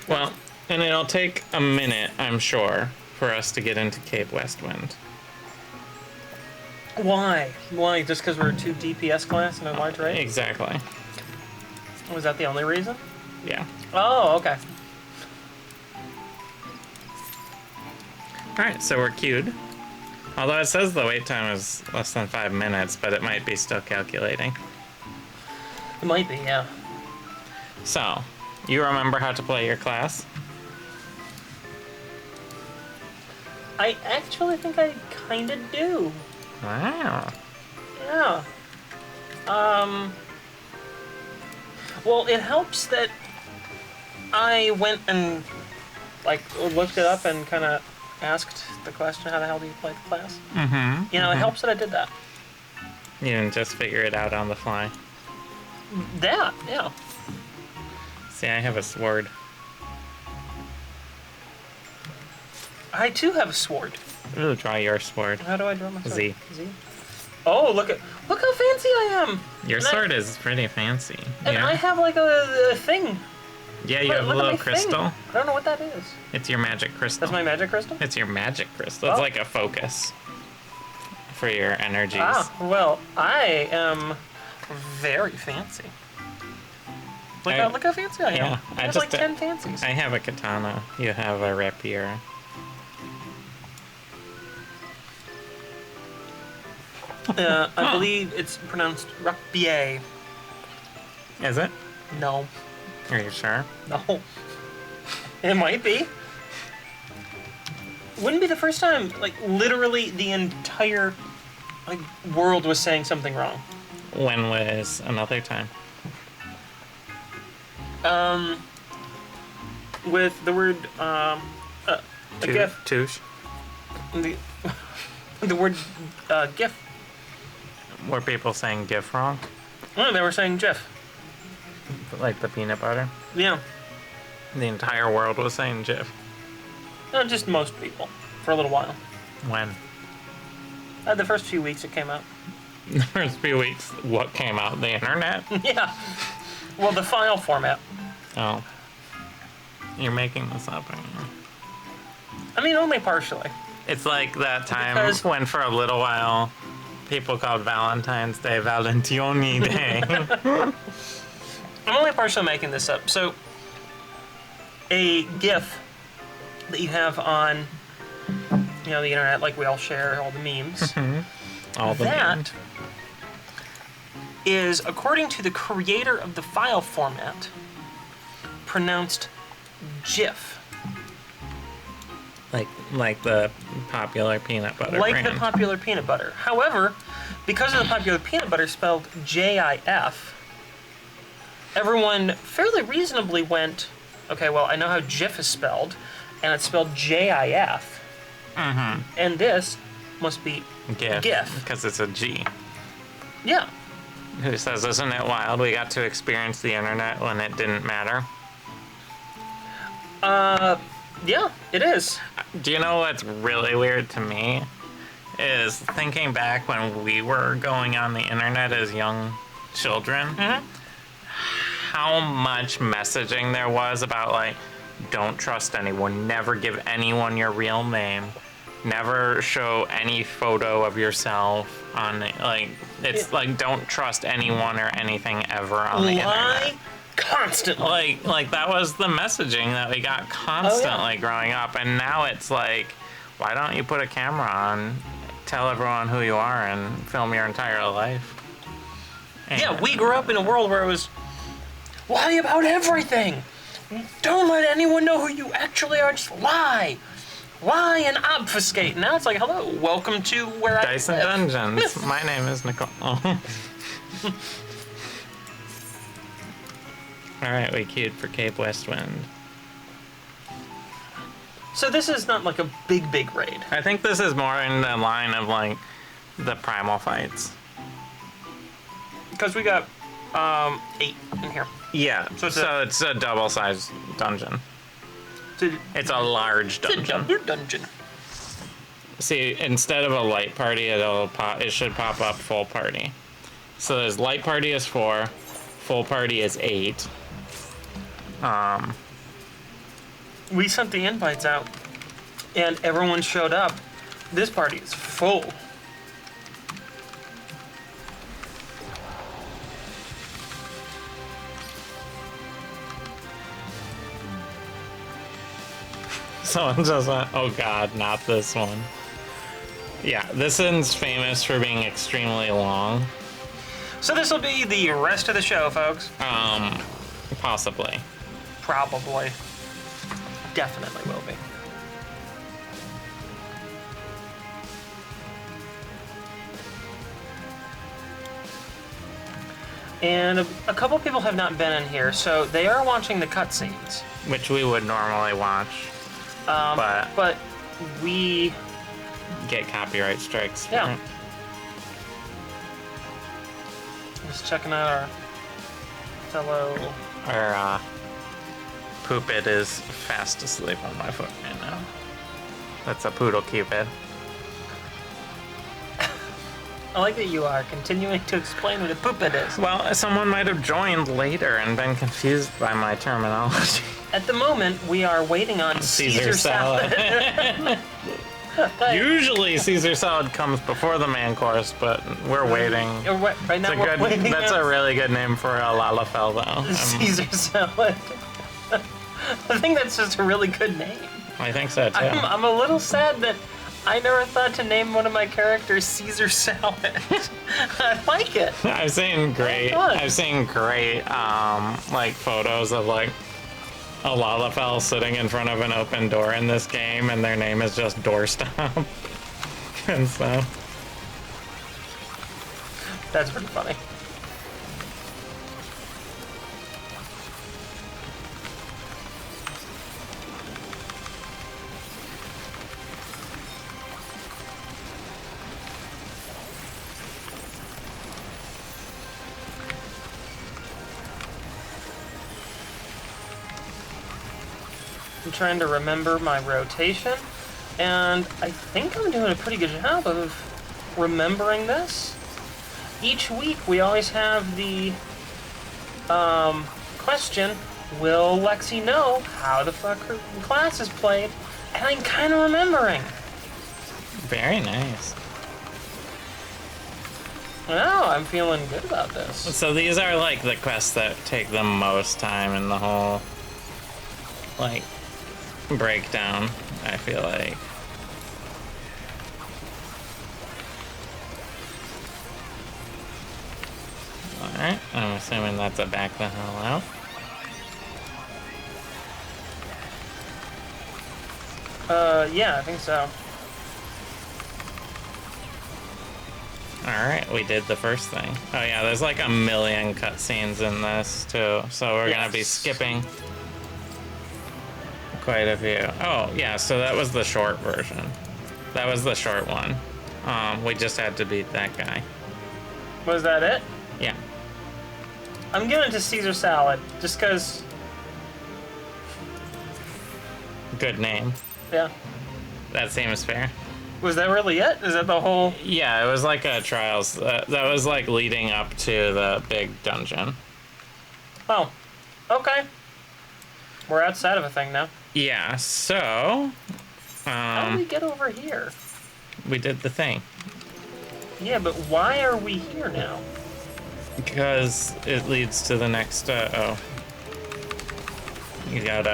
Well, and it'll take a minute, I'm sure, for us to get into Cape Westwind. Why? Why? Just because we're 2 DPS class and a large raid? Exactly. Was that the only reason? Yeah. Oh, okay. Alright, so we're queued. Although it says the wait time is less than 5 minutes, but it might be still calculating. It might be, yeah. So, you remember how to play your class? I actually think I kind of do. Wow. Yeah. Well, it helps that I went and, like, looked it up and kind of asked the question, how the hell do you play the class? Mm-hmm. You know, it helps that I did that. You didn't just figure it out on the fly. That, yeah. See, I have a sword. I, too, have a sword. Ooh, draw your sword. How do I draw my sword? Z. Z? Oh, look how fancy I am! Your sword is pretty fancy. And yeah. I have, like, a thing. Yeah, you have a little crystal. Thing. I don't know what that is. It's your magic crystal. That's my magic crystal? It's your magic crystal. It's like a focus for your energies. Ah, well, I am very fancy. Look how fancy I am. Yeah, I have like 10 fancies. I have a katana. You have a rapier. I believe it's pronounced rapier. Is it? No. Are you sure? No. It might be. Wouldn't be the first time, like, literally the entire, like, world was saying something wrong. When was another time? With the word, a gif. Touche. The word, gif. Were people saying GIF wrong? No, they were saying GIF. Like the peanut butter? Yeah. The entire world was saying GIF. No, just most people. For a little while. When? The first few weeks it came out. The first few weeks, what came out? The internet? Yeah. Well, the file format. Oh. You're making this up, aren't you? I mean, only partially. It's like that time Because when for a little while people called Valentine's Day Valentiones Day. I'm only partially making this up. So, a GIF that you have on, you know, the internet, like we all share all the memes. All the that is, according to the creator of the file format, pronounced GIF. Like the popular peanut butter Like brand. the popular peanut butter. However, because of the popular peanut butter spelled J-I-F, everyone fairly reasonably went, okay, well, I know how GIF is spelled, and it's spelled J-I-F. Mm-hmm. And this must be GIF. Because it's a G. Yeah. Who says, isn't it wild we got to experience the internet when it didn't matter? Yeah, it is. Do you know what's really weird to me? Is thinking back when we were going on the internet as young children, how much messaging there was about, like, don't trust anyone, never give anyone your real name, never show any photo of yourself on, like, it's like, don't trust anyone or anything ever on the internet. Constantly. Like that was the messaging that we got constantly growing up, and now it's like, why don't you put a camera on, tell everyone who you are, and film your entire life? And yeah, we grew up in a world where it was, lie about everything. Don't let anyone know who you actually are. Just lie. Lie and obfuscate. Now it's like, hello, welcome to where Dice I live. and Dungeons. My name is Nichole. Alright, we queued for Cape Westwind. So this is not like a big raid. I think this is more in the line of, like, the primal fights. Because we got 8 in here. Yeah, so it's a double-sized dungeon. It's a large dungeon. It's a double dungeon. See, instead of a light party, it should pop up full party. So there's light party is 4, full party is 8. we sent the invites out, and everyone showed up. This party is full. Someone just went, oh god, not this one. Yeah, this one's famous for being extremely long. So this will be the rest of the show, folks. Possibly. Probably. Definitely will be. And a couple people have not been in here, so they are watching the cutscenes. Which we would normally watch. But we get copyright strikes. Yeah. Just checking out our fellow. Our Poopit is fast asleep on my foot right now. That's a poodle cupid. I like that you are continuing to explain what a poopit is. Well, someone might have joined later and been confused by my terminology. At the moment, we are waiting on Caesar salad. Usually Caesar salad comes before the main course, but we're waiting. Right now we're waiting. That's a really good name for a lalafell, though. Caesar salad. I think that's just a really good name. I think so, too. I'm a little sad that I never thought to name one of my characters Caesar salad. I like it. I've seen great, like, photos of, like, a lalafell sitting in front of an open door in this game, and their name is just Doorstop. And so. That's pretty funny. I'm trying to remember my rotation, and I think I'm doing a pretty good job of remembering this. Each week we always have the question, will Lexi know how the fuck her class is played? And I'm kind of remembering. Very nice. Well, I'm feeling good about this. So these are like the quests that take the most time in the whole, like, breakdown, I feel like. Alright, I'm assuming that's a back the hell out. Yeah, I think so. Alright, we did the first thing. Oh yeah, there's like a million cutscenes in this too, so we're gonna be skipping quite a few. Oh yeah, so that was the short version. That was the short one. We just had to beat that guy. Was that it? Yeah. I'm giving it to Caesar salad, just because. Good name. Yeah. That seems fair. Was that really it? Is that the whole? Yeah, it was like a trials. That was like leading up to the big dungeon. Oh, okay. We're outside of a thing now. Yeah, so How do we get over here? we did the thing. Yeah, but why are we here now? Because it leads to the next, oh. You got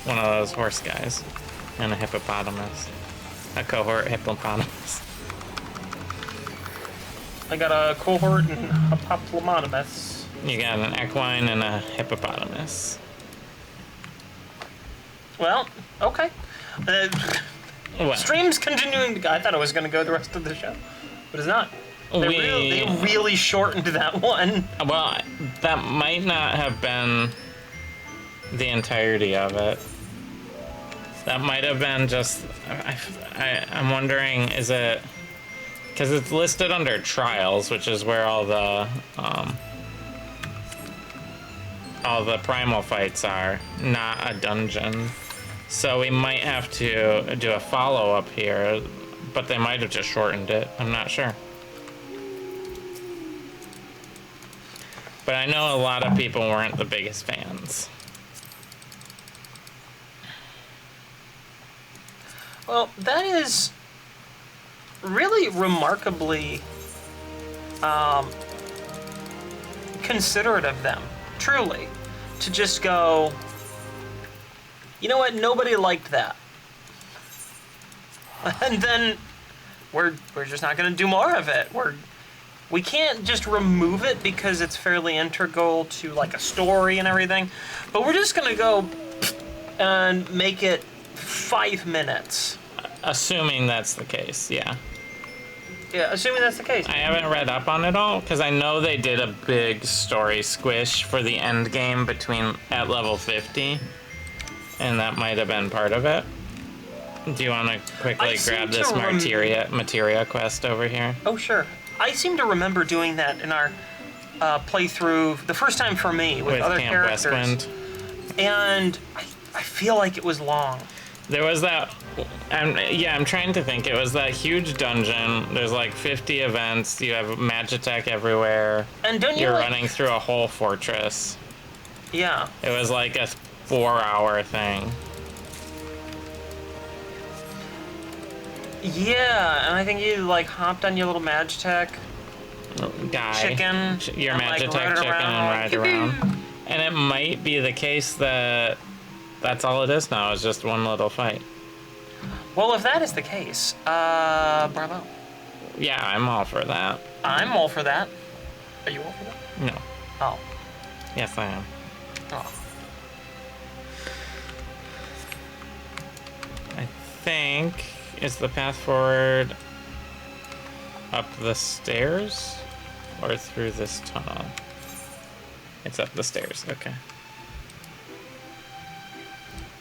one of those horse guys. And a hippopotamus. A cohort hippopotamus. I got a cohort and a hippopotamus. You got an equine and a hippopotamus. Well, okay. What? Stream's continuing to go. I thought it was going to go the rest of the show, but it's not. They really shortened that one. Well, that might not have been the entirety of it. That might have been just. I'm wondering, is it because it's listed under trials, which is where all the primal fights are, not a dungeon. So we might have to do a follow-up here, but they might have just shortened it. I'm not sure. But I know a lot of people weren't the biggest fans. Well, that is really remarkably considerate of them, truly, to just go, you know what, nobody liked that. And then we're just not going to do more of it. We can't just remove it because it's fairly integral to like a story and everything, but we're just going to go and make it 5 minutes. Assuming that's the case, yeah. Yeah, assuming that's the case. I haven't read up on it all because I know they did a big story squish for the end game at level 50, and that might have been part of it. Do you want to quickly grab this materia quest over here? Oh, sure. I seem to remember doing that in our playthrough the first time for me with other Camp characters. Westwind. And I feel like it was long. There was that, I'm trying to think. It was that huge dungeon. There's like 50 events. You have Magitech everywhere. And don't You're running through a whole fortress. Yeah. It was like a 4-hour thing. Yeah, and I think you like hopped on your little Magitech chicken. Your Magitech chicken and ride around. And it might be the case that that's all it is now, is just one little fight. Well, if that is the case, bravo. Yeah, I'm all for that. I'm all for that. Are you all for that? No. Oh. Yes, I am. Oh. I think, is the path forward up the stairs or through this tunnel? It's up the stairs, okay.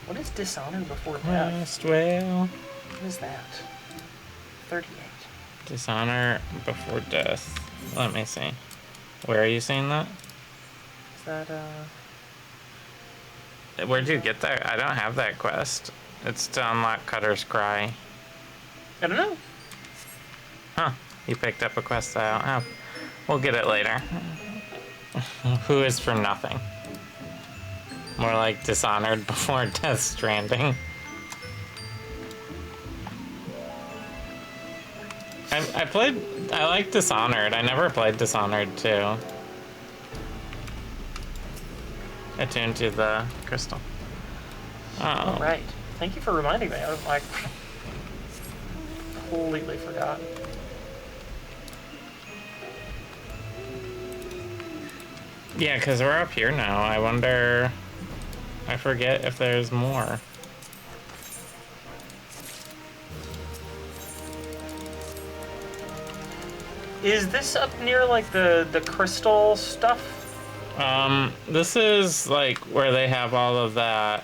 What is dishonor before death? Last whale. What is that? 38. Dishonor before death. Let me see. Where are you seeing that? Is that, Where'd you get that? I don't have that quest. It's to unlock Cutter's Cry. I don't know. Huh. You picked up a quest I don't have. We'll get it later. Who is for nothing? More like Dishonored before Death Stranding. I like Dishonored. I never played Dishonored 2. Attuned to the crystal. Oh. Right. Thank you for reminding me. I was like, completely forgot. Yeah, because we're up here now. I wonder... I forget if there's more. Is this up near, like, the crystal stuff? This is, like, where they have all of that...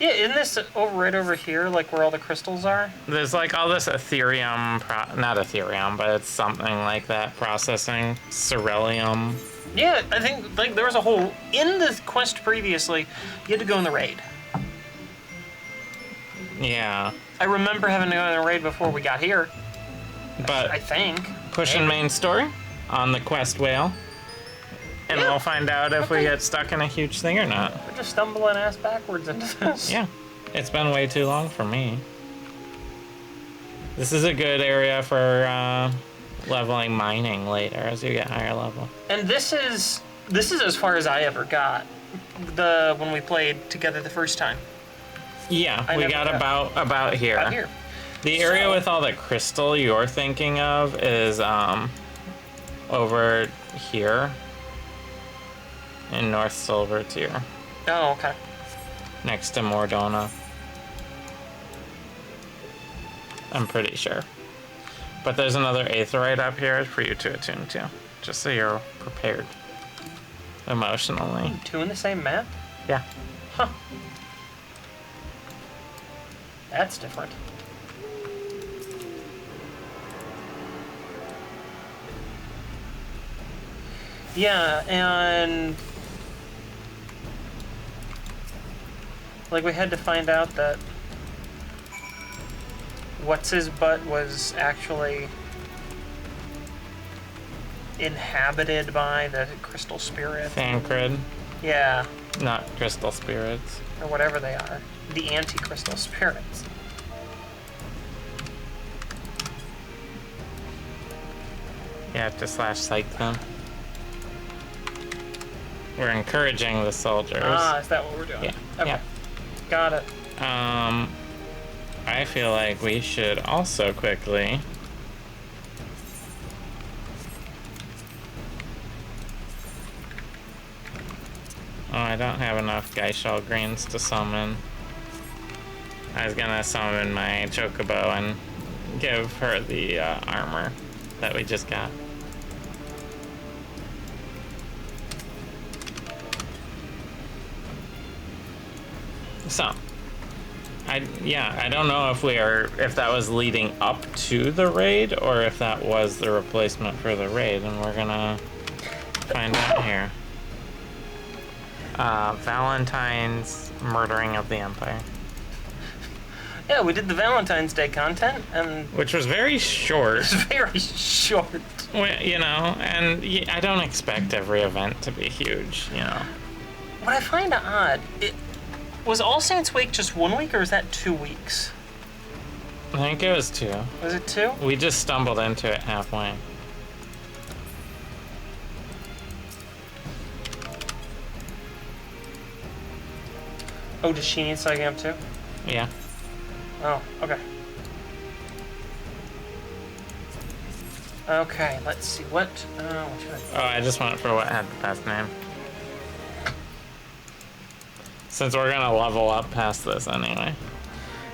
Yeah, isn't this right over here, like, where all the crystals are? There's, like, all this Ethereum... not Ethereum, but it's something like that. Processing. Ceruleum. Yeah, I think, like, there was a whole... In the quest previously, you had to go in the raid. Yeah. I remember having to go in the raid before we got here. But... I think. Pushing main story on the quest whale. And we'll find out if we get stuck in a huge thing or not. We're just stumbling ass backwards into this. Yeah. It's been way too long for me. This is a good area for leveling mining later as you get higher level. And this is as far as I ever got when we played together the first time. Yeah, we got about here. About here. The area with all the crystal you're thinking of is over here in North Silver Tier. Oh, okay. Next to Mordona. I'm pretty sure. But there's another Aetheryte up here for you to attune to, just so you're prepared emotionally. Two in the same map? Yeah. Huh. That's different. Yeah, and like we had to find out that what's his butt was actually inhabited by the crystal spirit. Thancred. Yeah. Not crystal spirits. Or whatever they are. The anti-crystal spirits. You have to /psych them. We're encouraging the soldiers. Ah, is that what we're doing? Yeah. Okay. Yeah. Got it. I feel like we should also quickly... Oh, I don't have enough Geishal greens to summon. I was gonna summon my Chocobo and give her the armor that we just got. So, I don't know if that was leading up to the raid or if that was the replacement for the raid, and we're gonna find out here. Valentine's murdering of the Empire. Yeah, we did the Valentine's Day content, and Which was very short. it's very short. You know, and I don't expect every event to be huge, you know. What I find odd, was All Saints Week just 1 week, or was that 2 weeks? I think it was 2. Was it 2? We just stumbled into it halfway. Oh, does she need psyching up too? Yeah. Oh, okay. Okay, let's see. What should I... Oh, I just went for what had the best name. Since we're gonna level up past this anyway.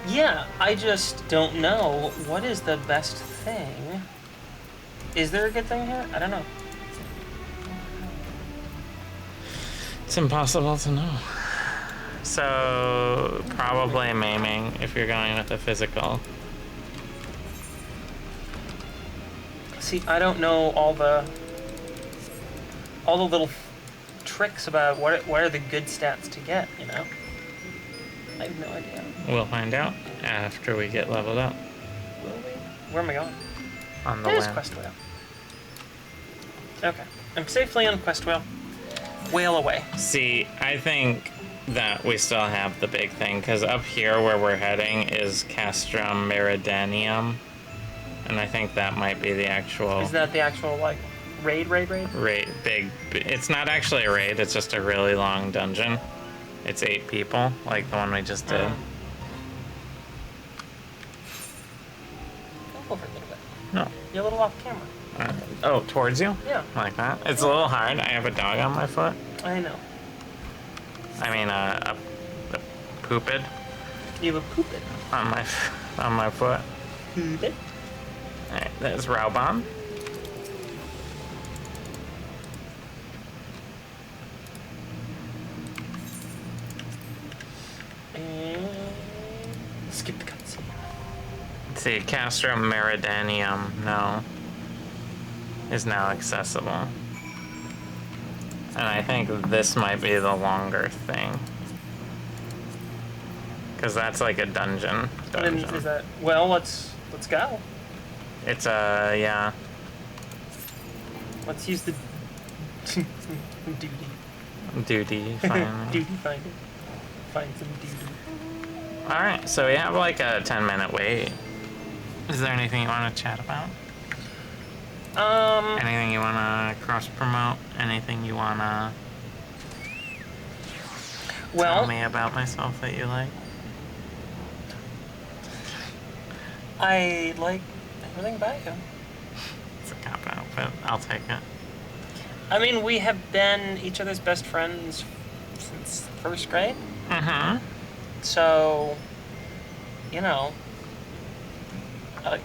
Yeah, I just don't know what is the best thing. Is there a good thing here? I don't know. It's impossible to know. So, probably maiming if you're going with the physical. See, I don't know all the little tricks about what are the good stats to get, you know? I have no idea. We'll find out after we get leveled up. Will we? Where am I going? On the There's land. quest wheel. Okay. I'm safely on quest wheel. Whale away. See, I think that we still have the big thing, because up here where we're heading is Castrum Meridanium, and I think that might be the actual... Is that the actual, like, raid? Big. It's not actually a raid, it's just a really long dungeon. It's 8 people, like the one we just did. Go over a little bit. No. You're a little off camera. Oh, towards you? Yeah. Like that? It's a little hard. I have a dog on my foot. I know. I mean, a pooped You have a pooped. on my foot. Pooped? Alright, there's Raubon. And skip the cutscene. Let's see, Castrum Meridanium, no, is now accessible. And I think this might be the longer thing. Because that's like a dungeon. And is that... Well, let's go. It's a, yeah. Let's use the... duty. Duty, finally. Duty finder. Find some duty. Alright, so we have like a 10-minute wait. Is there anything you want to chat about? Anything you want to cross-promote? Anything you want to tell me about myself that you like? I like everything about you. It's a cop-out, but I'll take it. I mean, we have been each other's best friends since first grade. Mm-hmm. So, you know, I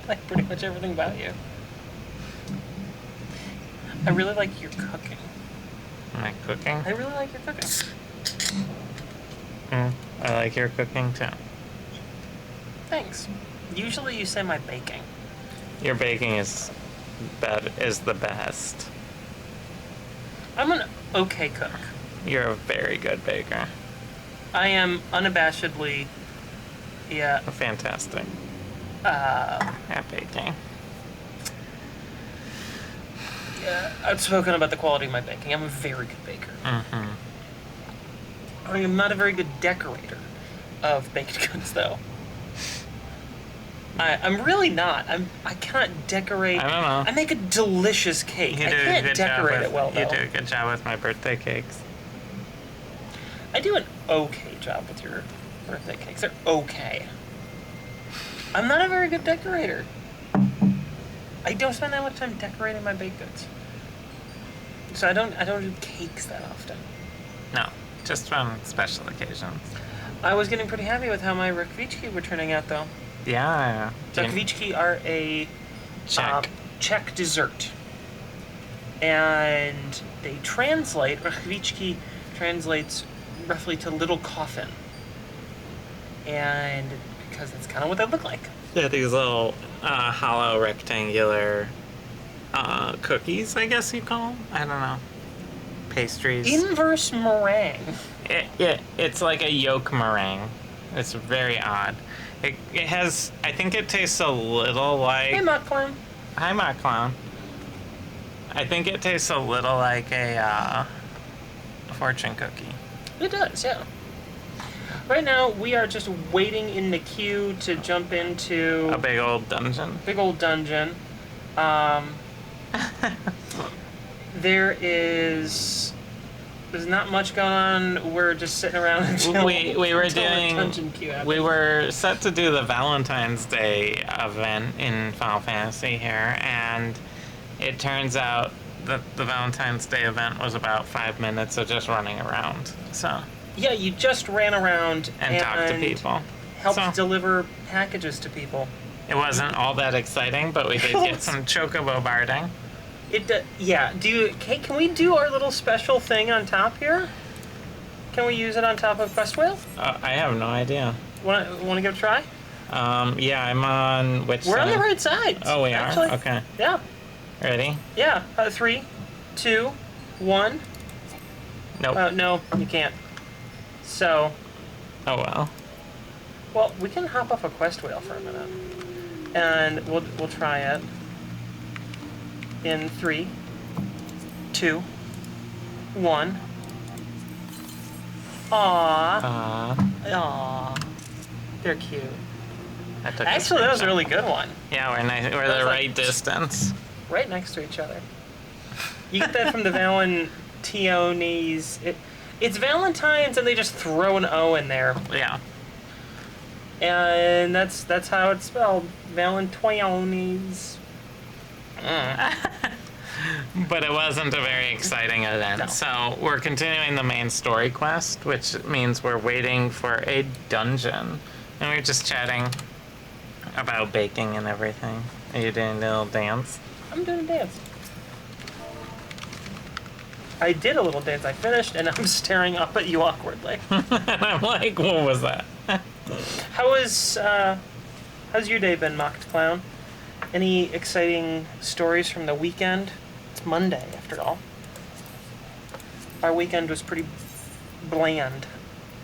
like pretty much everything about you. I really like your cooking. Am I cooking? I really like your cooking. I like your cooking too. Thanks. Usually you say my baking. Your baking is the best. I'm an okay cook. You're a very good baker. I am unabashedly, yeah, Fantastic. At baking. outspoken about the quality of my baking. I'm a very good baker. Mm-hmm. I am not a very good decorator of baked goods, though. I'm really not. I cannot decorate. I don't know. I make a delicious cake. You I do a can't good decorate job it well, though. You do a good job with my birthday cakes. I do an okay job with your birthday cakes. They're okay. I'm not a very good decorator. I don't spend that much time decorating my baked goods. So I don't do cakes that often. No, just on special occasions. I was getting pretty happy with how my rukvichki were turning out, though. Yeah. Rukvichki are a Czech dessert. And they rukvichki translates roughly to little coffin. And because that's kind of what they look like. Yeah, these little hollow rectangular cookies, I guess you call them. I don't know. Pastries. Inverse meringue. It's like a yolk meringue. It's very odd. It has, I think it tastes a little like... Hey, Mock Clown. Hi, Mock Clown. I think it tastes a little like a fortune cookie. It does, yeah. Right now, we are just waiting in the queue to jump into... A big old dungeon. Big old dungeon. There's not much going on. We're just sitting around until we were doing... dungeon queue happens. We were set to do the Valentine's Day event in Final Fantasy here, and it turns out that the Valentine's Day event was about 5 minutes of just running around. So... Yeah, you just ran around and talked to people. Helped deliver packages to people. It wasn't all that exciting, but we did get some chocobo barding. Yeah. Can we do our little special thing on top here? Can we use it on top of Quest Whale? I have no idea. Want to give it a try? Yeah, I'm on which We're side? on the right side. Oh, we actually. are? Okay. Yeah. Ready? Yeah. 3, 2, 1. Nope. No, you can't. So. Oh, well. Well, we can hop off a Quest Whale for a minute. And we'll try it. In 3, 2, 1. Aww. They're cute. Actually, that was a really good one. Yeah, we're the right distance. Right next to each other. You get that from the Valentiones. It's Valentine's, and they just throw an O in there. Yeah. And that's how it's spelled. Valentiones. But it wasn't a very exciting event. No. So we're continuing the main story quest, which means we're waiting for a dungeon. And we're just chatting about baking and everything. Are you doing a little dance? I'm doing a dance. I did a little dance. I finished, and I'm staring up at you awkwardly. And I'm like, what was that? How's your day been, Mocked Clown? Any exciting stories from the weekend? It's Monday, after all. Our weekend was pretty bland.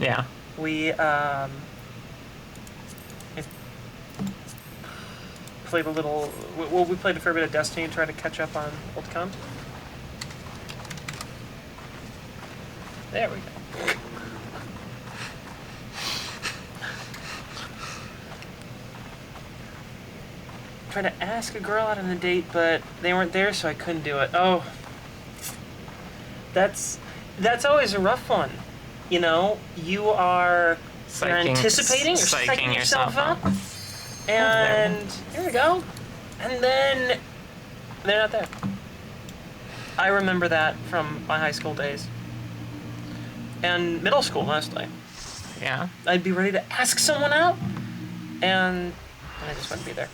Yeah. We played a little... Well, we played a fair bit of Destiny and tried to catch up on old content. There we go. Tried to ask a girl out on a date, but they weren't there, so I couldn't do it. Oh, that's always a rough one. You know, you're anticipating, you're psyching yourself up, and here we go, and then they're not there. I remember that from my high school days. And middle school, mostly. Yeah. I'd be ready to ask someone out, and I just wouldn't be there.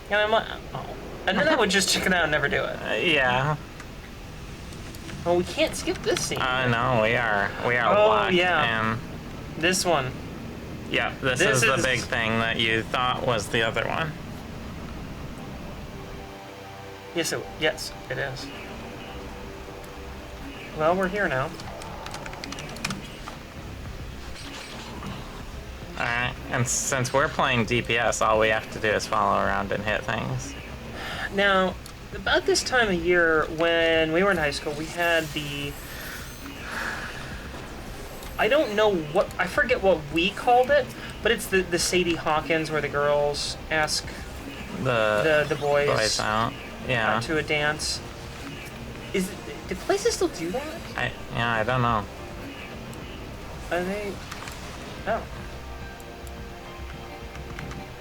And I'm like, oh. And then I would just chicken out and never do it. Yeah. Well, we can't skip this scene. No, we are Oh, locked yeah. in. This one. Yeah, this is the big thing that you thought was the other one. Yes, it is. Well, we're here now. Alright, and since we're playing DPS, all we have to do is follow around and hit things. Now, about this time of year when we were in high school, we had I don't know what, I forget what we called it, but it's the Sadie Hawkins where the girls ask the boys out. Yeah. To a dance. Do places still do that? I don't know. Are they? Oh.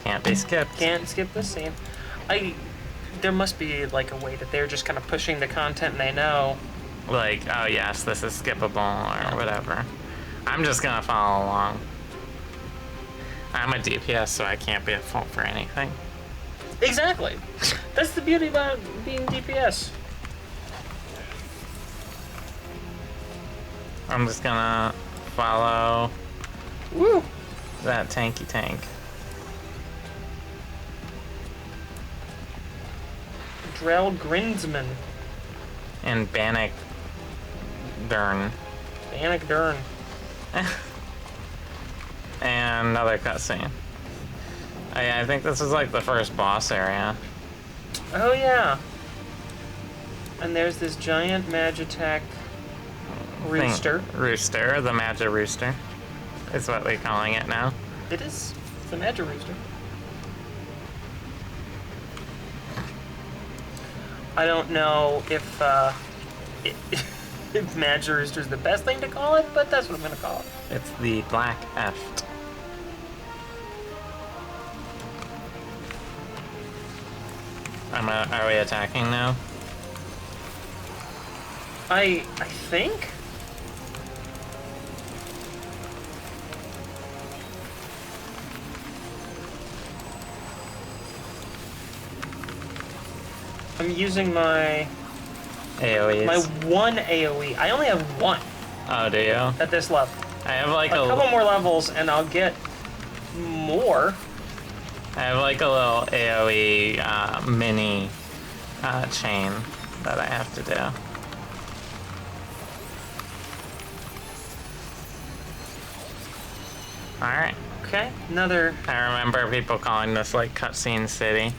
Can't be skipped. Can't skip this scene. There must be like a way that they're just kind of pushing the content and they know. Like, oh yes, this is skippable or whatever. I'm just gonna follow along. I'm a DPS, so I can't be at fault for anything. Exactly. That's the beauty about being DPS. I'm just gonna follow Woo! that tanky tank. Drell Grinsman. And Bannock Dern. Bannock Dern. And another cutscene. I think this is like the first boss area. Oh yeah. And there's this giant Magitech rooster. Rooster, the Magi Rooster. Is what we're calling it now. It is the Magi Rooster. I don't know if Magi Rooster is the best thing to call it, but that's what I'm gonna call it. It's the Black Eft. Are we attacking now? I think. I'm using my AoEs. my one AoE. I only have one Oh, do you? at this level. I have like A couple more levels and I'll get more. I have like a little AoE mini chain that I have to do. Alright. Okay, another. I remember people calling this like Cutscene City.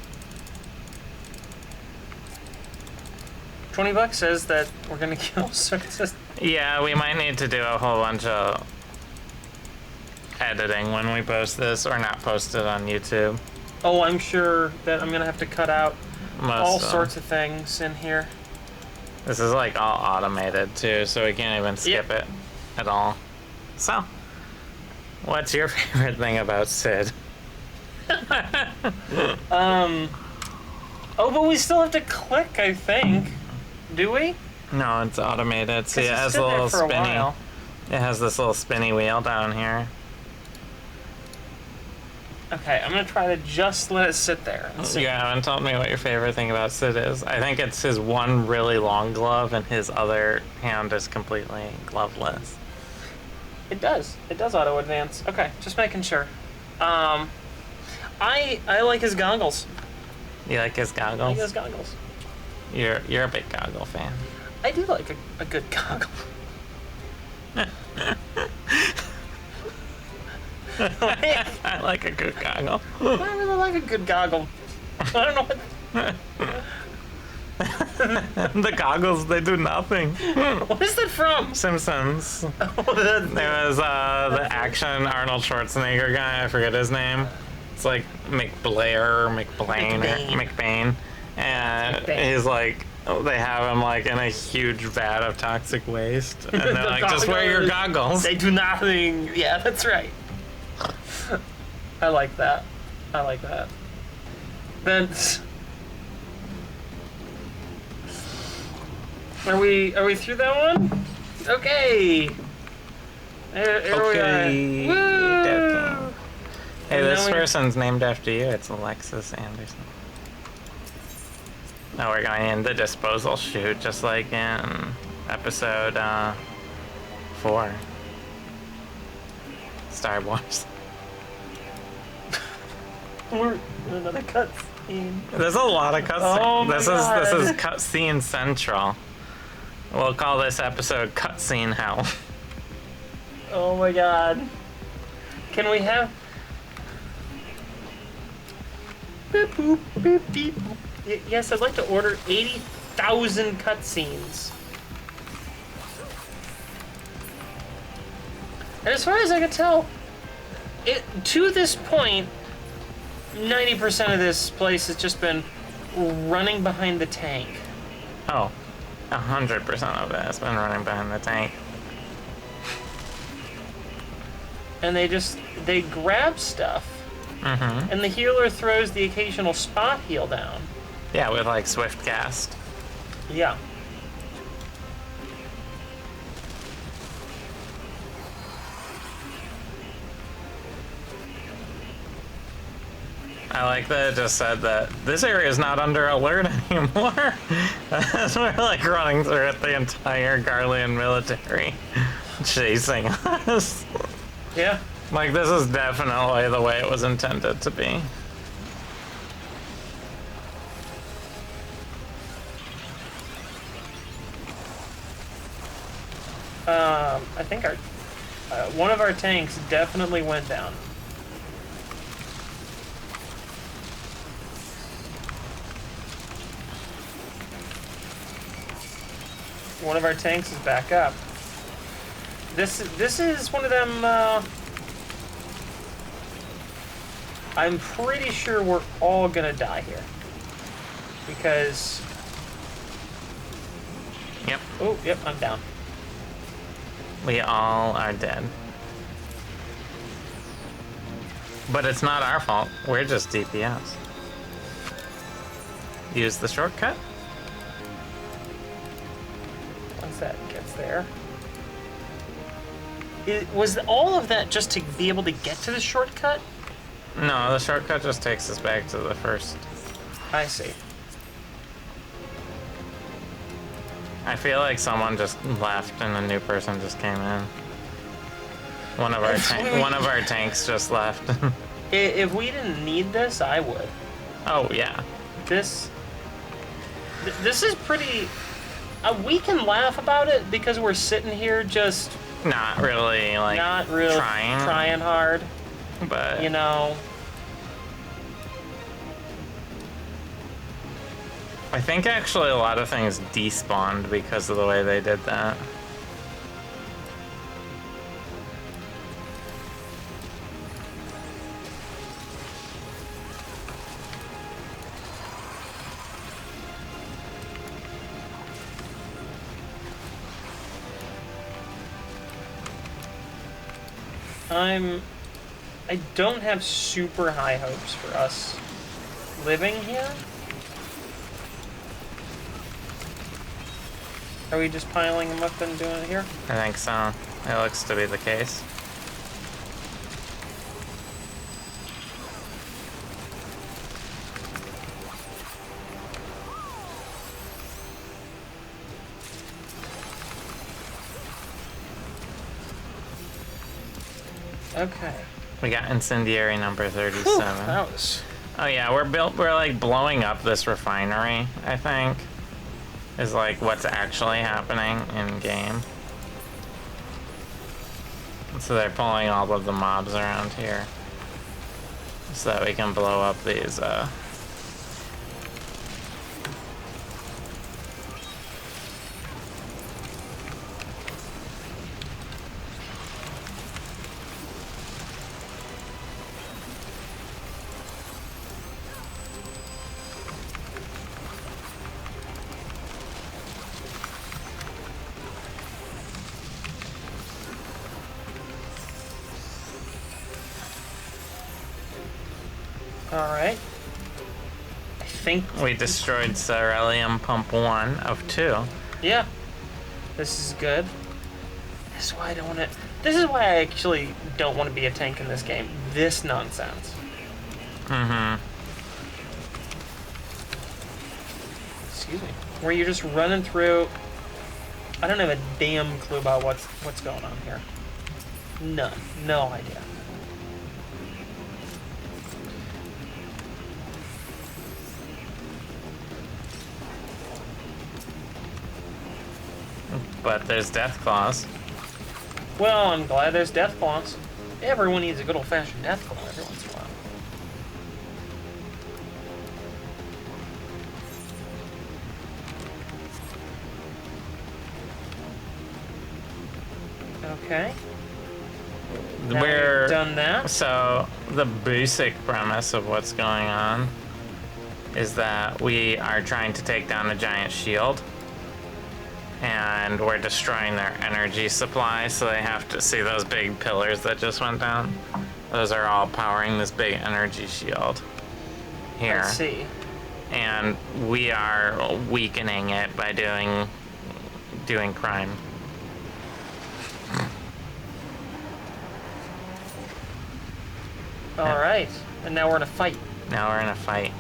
$20 says that we're gonna kill Circus. Yeah, we might need to do a whole bunch of editing when we post this, or not post it on YouTube. Oh, I'm sure that I'm gonna have to cut out all of them. sorts of things in here. This is like all automated too, so we can't even skip it at all. So, what's your favorite thing about Sid? Oh, but we still have to click, I think. Do we? No, it's automated. See, it It's has stood a there little for a spinny. while. It has this little spinny wheel down here. Okay, I'm gonna try to just let it sit there and see. You haven't told me what your favorite thing about Sid is. I think it's his one really long glove, and his other hand is completely gloveless. It does. It does auto advance. Okay, just making sure. I like his goggles. You like his I like goggles? his goggles. You're a big goggle fan. I do like a good goggle. I like a good goggle. I really like a good goggle. I don't know what. The goggles, they do nothing. What is that from? Simpsons. Oh, There was the action Arnold Schwarzenegger guy, I forget his name. It's like McBlair or McBlain or McBain. And he's like, they have him like in a huge vat of toxic waste. And they're like, just wear your goggles. They do nothing. Yeah, that's right. I like that. I like that. Then, are we through that one? Okay. There Okay. we are. Woo! Okay. Hey, And this then we- person's named after you. It's Alexis Anderson. Now we're going in the disposal chute, just like in episode 4. Star Wars. We're in another cutscene. There's a lot of cutscenes. Oh my God. This is cutscene central. We'll call this episode Cutscene Hell. Oh my god. Can we have... Beep boop, beep beep boop. Yes, I'd like to order 80,000 cutscenes. And as far as I can tell, to this point, 90% of this place has just been running behind the tank. Oh, 100% of it has been running behind the tank. And they grab stuff, Mm-hmm. and the healer throws the occasional spot heal down. Yeah, with like swift cast. Yeah. I like that it just said that this area is not under alert anymore. As we're like running through it, the entire Garlean military chasing us. Yeah. Like, this is definitely the way it was intended to be. I think one of our tanks definitely went down. One of our tanks is back up. This is one of them. I'm pretty sure we're all gonna die here because. Yep, Oh, yep, I'm down. we all are dead. But it's not our fault. We're just DPS. Use the shortcut. Once that gets there. Was all of that just to be able to get to the shortcut? No, the shortcut just takes us back to the first. I see. I feel like someone just left and a new person just came in. One of our tanks just left. If we didn't need this, I would. Oh yeah. This is pretty. We can laugh about it because we're sitting here just Not really like not really trying hard, but you know. I think actually a lot of things despawned because of the way they did that. I don't have super high hopes for us living here. Are we just piling them up and doing it here? I think so. It looks to be the case. Okay. We got incendiary number 37. Whew, that was. Oh yeah, we're like blowing up this refinery, I think. Is like what's actually happening in game. So they're pulling all of the mobs around here. So that we can blow up these Alright. I think. we destroyed Ceruleum Pump 1 of 2. Yeah. This is good. This is why I don't want to. This is why I actually don't want to be a tank in this game. This nonsense. Mm-hmm. Excuse me. Where you're just running through. I don't have a damn clue about what's going on here. None. No idea. But there's Death Claws. Well, I'm glad there's death claws. Everyone needs a good old-fashioned death claw every once in a while. Okay. Now We're we've done that. So the basic premise of what's going on is that we are trying to take down a giant shield, and we're destroying their energy supply, so they have to see those big pillars that just went down. Those are all powering this big energy shield here. I see. And we are weakening it by doing crime. All right. And now we're in a fight. Now we're in a fight.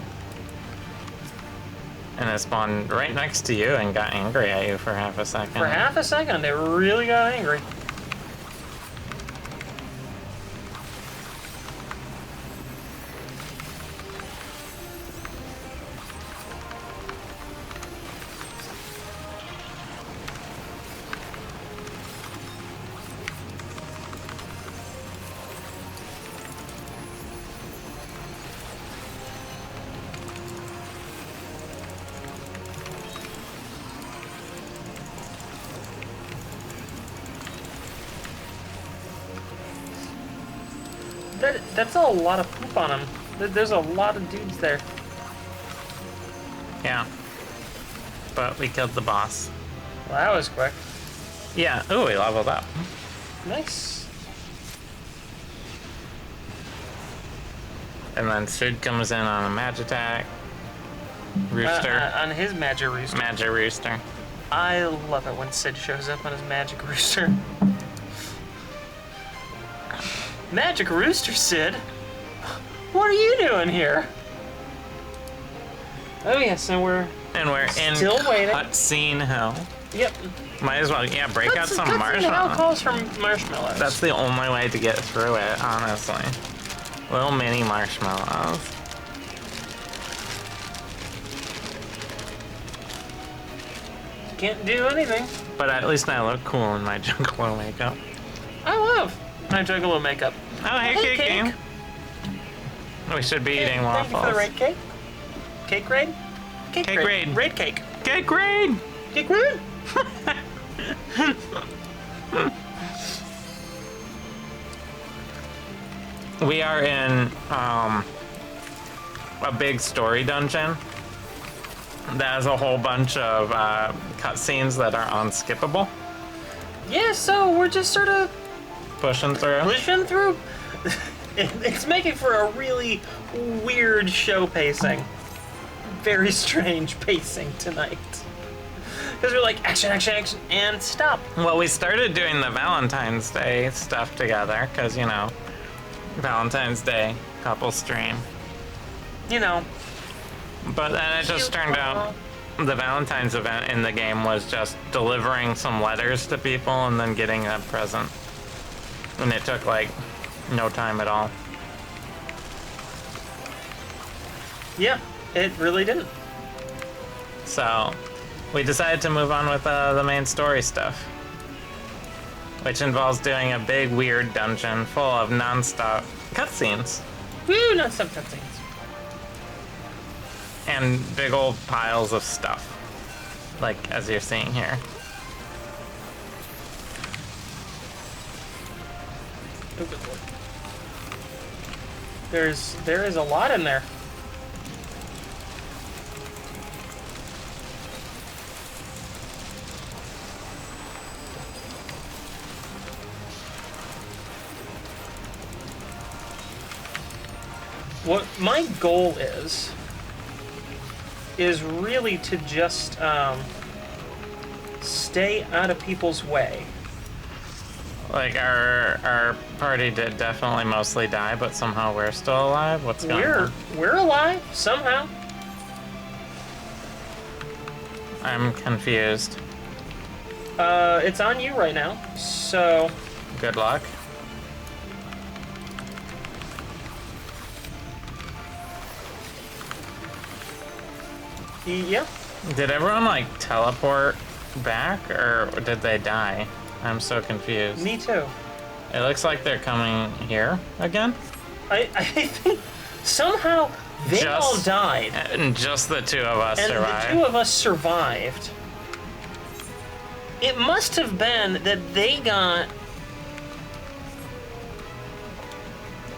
And it spawned right next to you and got angry at you for half a second. For half a second, they really got angry. That's a lot of poop on him. There's a lot of dudes there. Yeah. But we killed the boss. Well, that was quick. Yeah. Ooh, we leveled up. Nice. And then Sid comes in on a match attack. Rooster. On his magic rooster. Magic Rooster. I love it when Sid shows up on his magic rooster. Magic Rooster, Sid? What are you doing here? Oh yes, and we're Still in waiting. Cutscene hell. Yep. Might as well, yeah, break out some marshmallows. Hell calls from marshmallows. That's the only way to get through it, honestly. Little mini marshmallows. Can't do anything. But at least I look cool in my Juggalo makeup. I love my Juggalo makeup. Oh, hey, Cake. We should be eating Thank waffles. you for the raid cake. Cake raid? Cake raid. Raid cake. Cake raid! Cake raid? We are in a big story dungeon that has a whole bunch of cutscenes that are unskippable. Yeah, so we're just sort of Pushing through. It's making for a really weird show pacing. Very strange pacing tonight. Because we're like, action, action, action, and stop. Well, we started doing the Valentine's Day stuff together, because, you know, Valentine's Day couple stream. You know. But then it just turned out the Valentine's event in the game was just delivering some letters to people and then getting a present. And it took, like, no time at all. Yeah, it really didn't. So, we decided to move on with the main story stuff. Which involves doing a big, weird dungeon full of non-stop cutscenes. Woo, not some cutscenes. And big old piles of stuff. Like, as you're seeing here. Oh, good lord. There is a lot in there. What my goal is really to just stay out of people's way. Like, our party did definitely mostly die, but somehow we're still alive? What's going on? We're alive, somehow. I'm confused. It's on you right now, so... Good luck. Yeah. Did everyone, like, teleport back, or did they die? I'm so confused. Me too. It looks like they're coming here again. I think somehow they all died. And just the two of us survived. And the two of us survived. It must have been that they got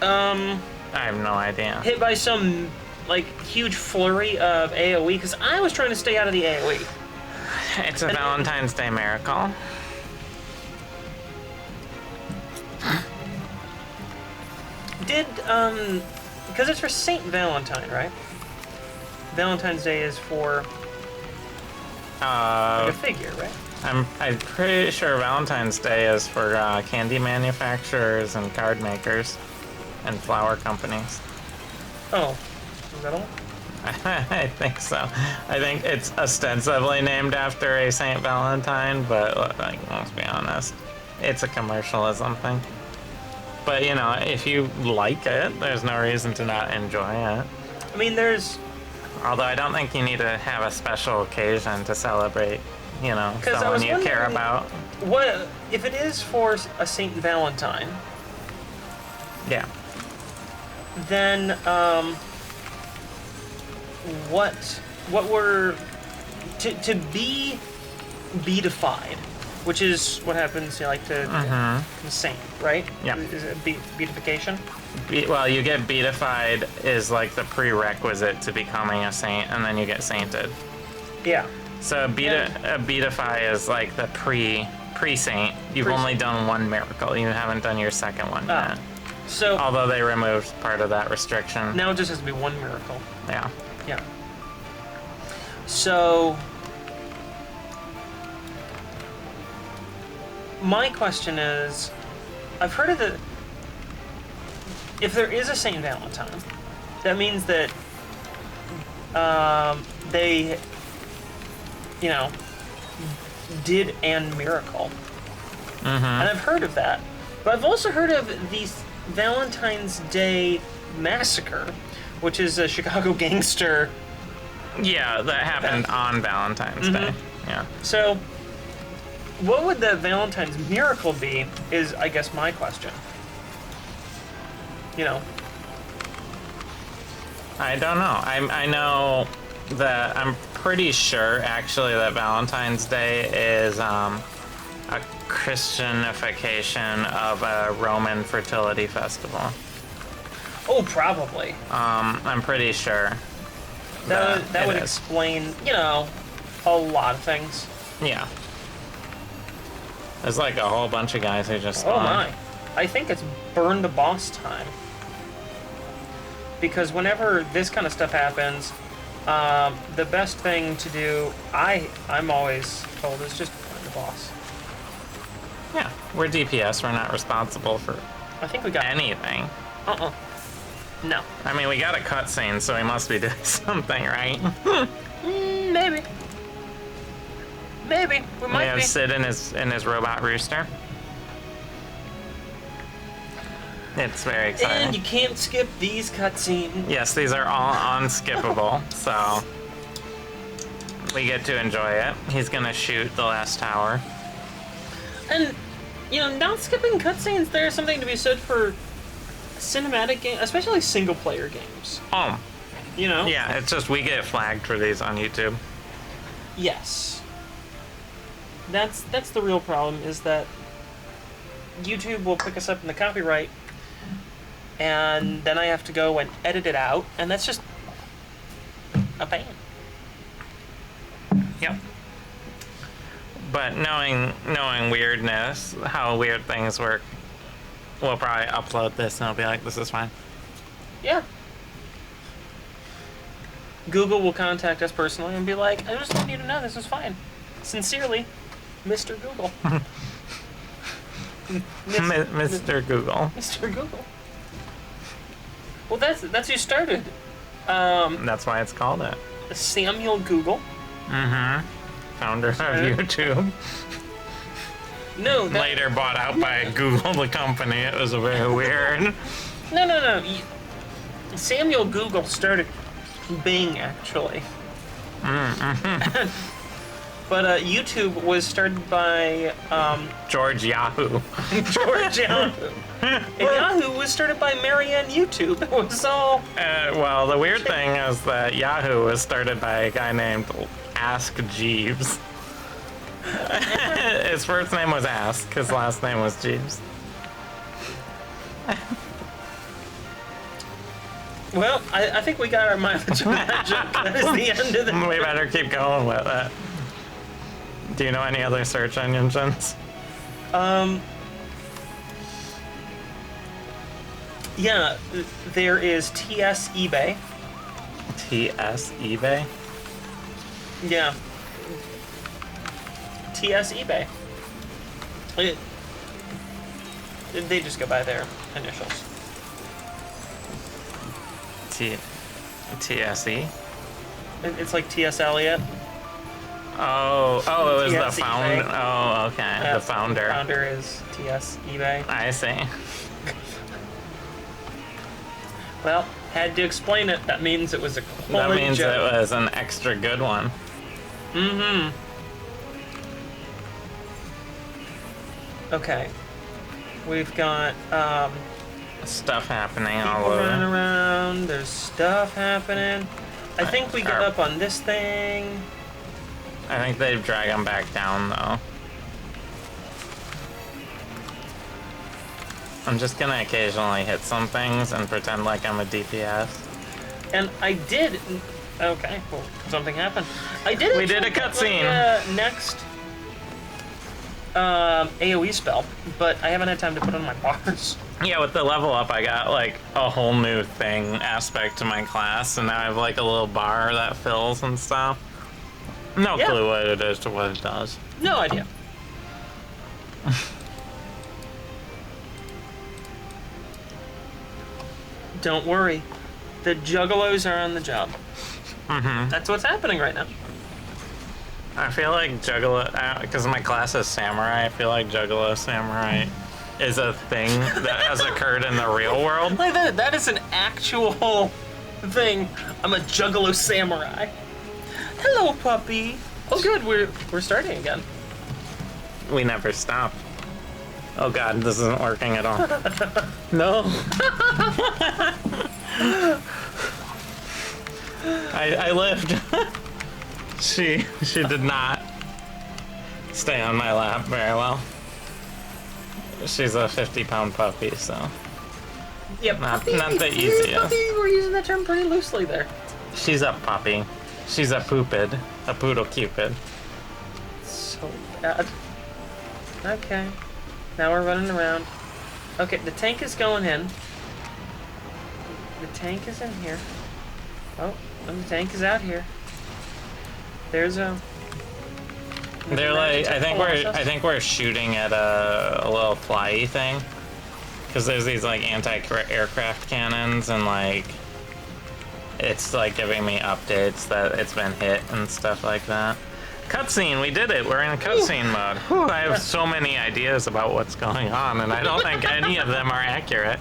um, I have no idea. hit by some, like, huge flurry of AoE? Because I was trying to stay out of the AoE. It's a Valentine's Day miracle. Did, because it's for Saint Valentine, right? Valentine's Day is for like a figure, right? I'm pretty sure Valentine's Day is for candy manufacturers and card makers and flower companies. Oh, is that all? I think so. I think it's ostensibly named after a Saint Valentine, but like, let's be honest, it's a commercialism thing. But you know, if you like it, there's no reason to not enjoy it. I mean, there's... Although I don't think you need to have a special occasion to celebrate, you know, 'Cause I someone was you care wondering- about. What if it is for a Saint Valentine? Yeah. Then what were to be beatified, which is what happens, you know, like to the saint, right? Yeah. Is it beatification? Well, you get beatified is like the prerequisite to becoming a saint, and then you get sainted. Yeah. So a beatify is like the pre-saint. You've only done one miracle. You haven't done your second one yet. So Although they removed part of that restriction. now it just has to be one miracle. Yeah. Yeah. So my question is, I've heard of the... If there is a Saint Valentine, that means that they, you know, did an miracle. And I've heard of that. But I've also heard of the Valentine's Day Massacre, which is a Chicago gangster. Yeah, that happened on Valentine's Day. Yeah. So, what would the Valentine's miracle be, is, I guess, my question. You know. I don't know. I know that I'm pretty sure, actually, that Valentine's Day is a Christianification of a Roman fertility festival. Oh, probably. I'm pretty sure. That would it is. explain, you know, a lot of things. Yeah. There's like a whole bunch of guys who just. Oh my. I think it's burn the boss time. Because whenever this kind of stuff happens, the best thing to do, I'm always told, is just burn the boss. Yeah, we're DPS. We're not responsible for I think we got anything. No. I mean, we got a cutscene, so we must be doing something, right? Maybe. Maybe. We We might have be. Sid in his robot rooster. It's very exciting. And you can't skip these cutscenes. Yes, these are all unskippable, so we get to enjoy it. He's gonna shoot the last tower. And, you know, not skipping cutscenes, there's something to be said for cinematic games, especially single-player games. Oh, You know? yeah, it's just we get flagged for these on YouTube. Yes. That's the real problem, is that YouTube will pick us up in the copyright, and then I have to go and edit it out, and that's just a pain. Yep. But knowing weirdness, how weird things work, we'll probably upload this and it'll be like, this is fine. Yeah. Google will contact us personally and be like, I just want you to know this is fine. Sincerely, Mr. Google. Mr. Google. Mr. Google. Well, that's who started. That's why it's called it. Samuel Google. Founder of YouTube. No, that, Later bought out by Google, the company. It was a very weird. No. Samuel Google started Bing, actually. But YouTube was started by George Yahoo. George Yahoo. And Yahoo was started by Marianne YouTube. It was all... Well, the weird thing is that Yahoo was started by a guy named Ask Jeeves. His first name was Ask, his last name was Jeeves. Well, I think we got our mileage on that joke. That is the end of the... We better keep going with it. Do you know any other search engines? Yeah, there is TS eBay. TS eBay? Yeah. TS eBay. They just go by their initials. TSE? It's like T.S. Eliot. Oh, it was the TS founder. eBay. Oh, okay. The founder. The founder is T.S. eBay. I see. Well, had to explain it. That means it was a quality That means joke. it was an extra good one. Mm-hmm. Okay. We've got Stuff happening people all running over. around. There's stuff happening. I think we get up on this thing. I think they drag him back down, though. I'm just gonna occasionally hit some things and pretend like I'm a DPS. And I did. Okay, well, something happened. I did. We did a actually get cutscene. my, next AOE spell, but I haven't had time to put on my bars. Yeah, with the level up, I got like a whole new thing aspect to my class, and now I have like a little bar that fills and stuff. No clue what it is to what it does. No idea. Don't worry, the juggalos are on the job. Mm-hmm. That's what's happening right now. I feel like Juggalo, because my class is Samurai, I feel like Juggalo Samurai is a thing that has occurred in the real world. Like that is an actual thing. I'm a juggalo samurai. Hello, puppy. Oh, good. We're starting again. We never stop. Oh god, this isn't working at all. No. I lived. She did not stay on my lap very well. She's a 50-pound puppy, so Yep. not Puppy, the easiest. Puppy, we're using that term pretty loosely there. She's a puppy. She's a poopid, a poodle cupid. So bad. Okay. Now we're running around. Okay, the tank is going in. The tank is in here. Oh, and the tank is out here. There's a. They're like, I think we're shooting at a little fly thing, because there's these like anti-aircraft cannons, and like it's like giving me updates that it's been hit and stuff like that. Cutscene, we did it. We're in a cutscene mode. Whew, I have so many ideas about what's going on, and I don't think any of them are accurate.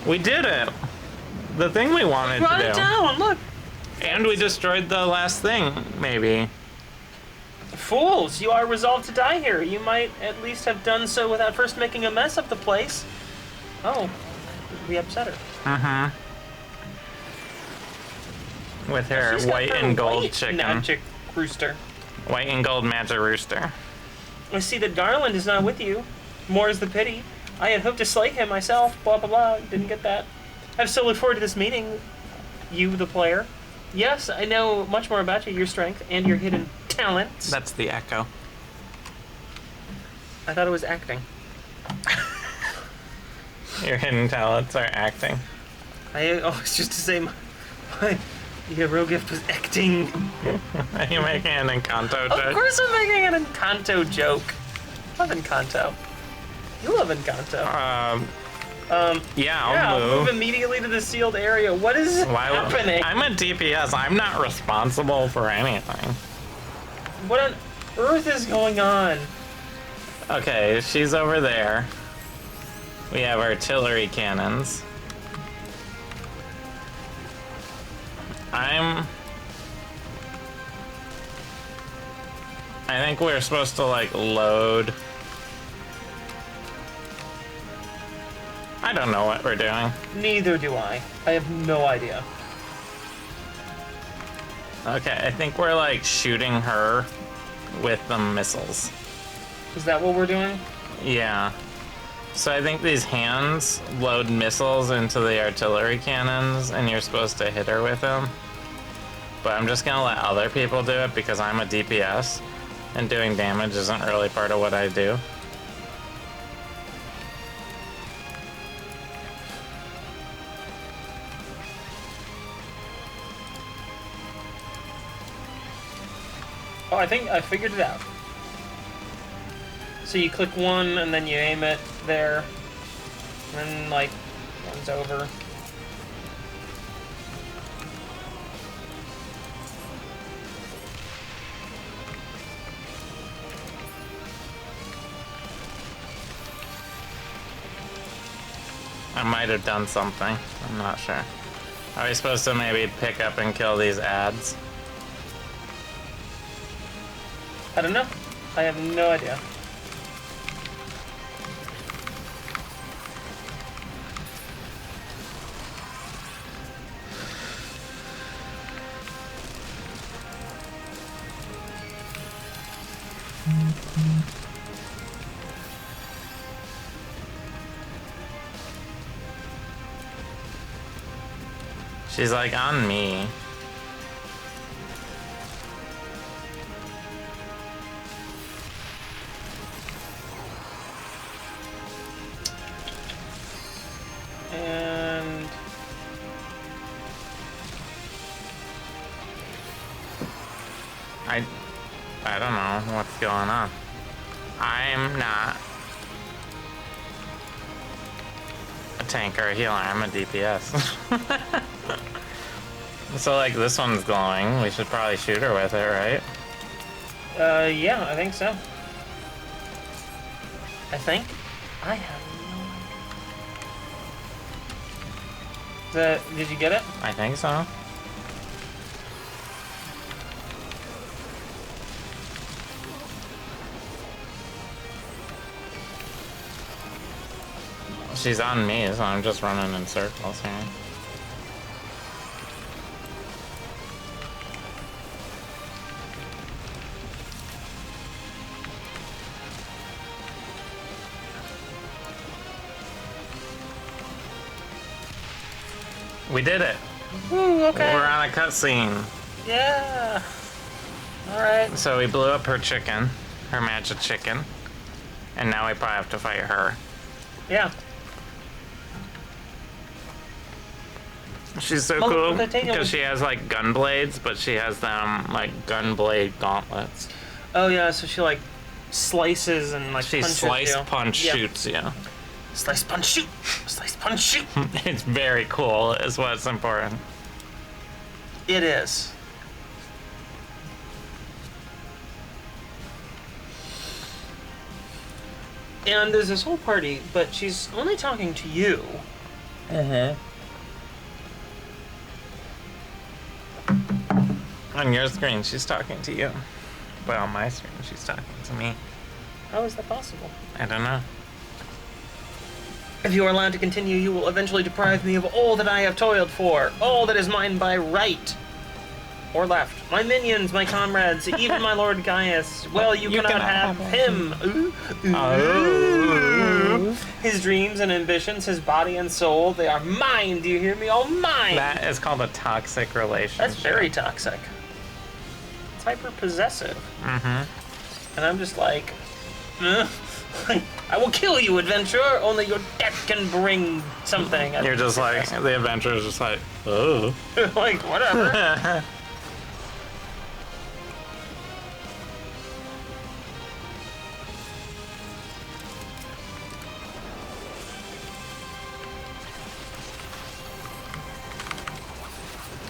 We did it. The thing we wanted Run to it do. down, look. And we destroyed the last thing, maybe. Fools, you are resolved to die here. You might at least have done so without first making a mess of the place. Oh, we upset her. Uh-huh. With her She's got white her and gold white chicken. Magic rooster. White and gold magic rooster. I see that Garland is not with you. More is the pity. I had hoped to slay him myself. Blah, blah, blah. Didn't get that. I've so looked forward to this meeting. You, the player. Yes, I know much more about you, your strength, and your hidden talents. That's the echo. I thought it was acting. Your hidden talents are acting. I always used to say your real gift was acting. Are you making an Encanto Of joke? course I'm making an Encanto joke. Love Encanto. You love Encanto. Yeah, I'll move. Immediately to the sealed area. What is happening? I'm a DPS. I'm not responsible for anything. What on earth is going on? Okay, she's over there. We have artillery cannons. I think we're supposed to, like, load. I don't know what we're doing. Neither do I. I have no idea. Okay, I think we're, like, shooting her with the missiles. Is that what we're doing? Yeah. So I think these hands load missiles into the artillery cannons, and you're supposed to hit her with them. But I'm just gonna let other people do it because I'm a DPS, and doing damage isn't really part of what I do. Oh, I think I figured it out. So you click one, and then you aim it there, and then, like, one's over. I might have done something. I'm not sure. Are we supposed to maybe pick up and kill these ads? I don't know. I have no idea. She's like on me. And I don't know what's going on. I'm not a tank or a healer, I'm a DPS. So like this one's glowing, we should probably shoot her with it, right? yeah, I think so. I think? I have no idea. Did you get it? I think so. She's on me, so I'm just running in circles here. We did it. Woo, okay. We're on a cutscene. Yeah. Alright. So we blew up her chicken, her magic chicken, and now we probably have to fight her. Yeah. She's so Well, cool the thing because was- she has like gun blades, but she has them like gun blade gauntlets. Oh yeah, so she like slices and like She punches slice, you. punch, Yeah. shoots you. Slice, punch, shoot. Slice, punch, shoot. It's very cool, is what's important. It is. And there's this whole party, but she's only talking to you. On your screen, she's talking to you. But on my screen, she's talking to me. How is that possible? I don't know. If you are allowed to continue, you will eventually deprive me of all that I have toiled for, all that is mine by right. Or left. My minions, my comrades, even my Lord Gaius. Well, you cannot have him. Ooh. His dreams and ambitions, his body and soul, they are mine. Do you hear me? All mine. That is called a toxic relationship. That's very toxic. It's hyper possessive. Mm-hmm. And I'm just like, I will kill you, adventurer. Only your death can bring something. You're just like, the adventurer's just like, oh. Like, whatever.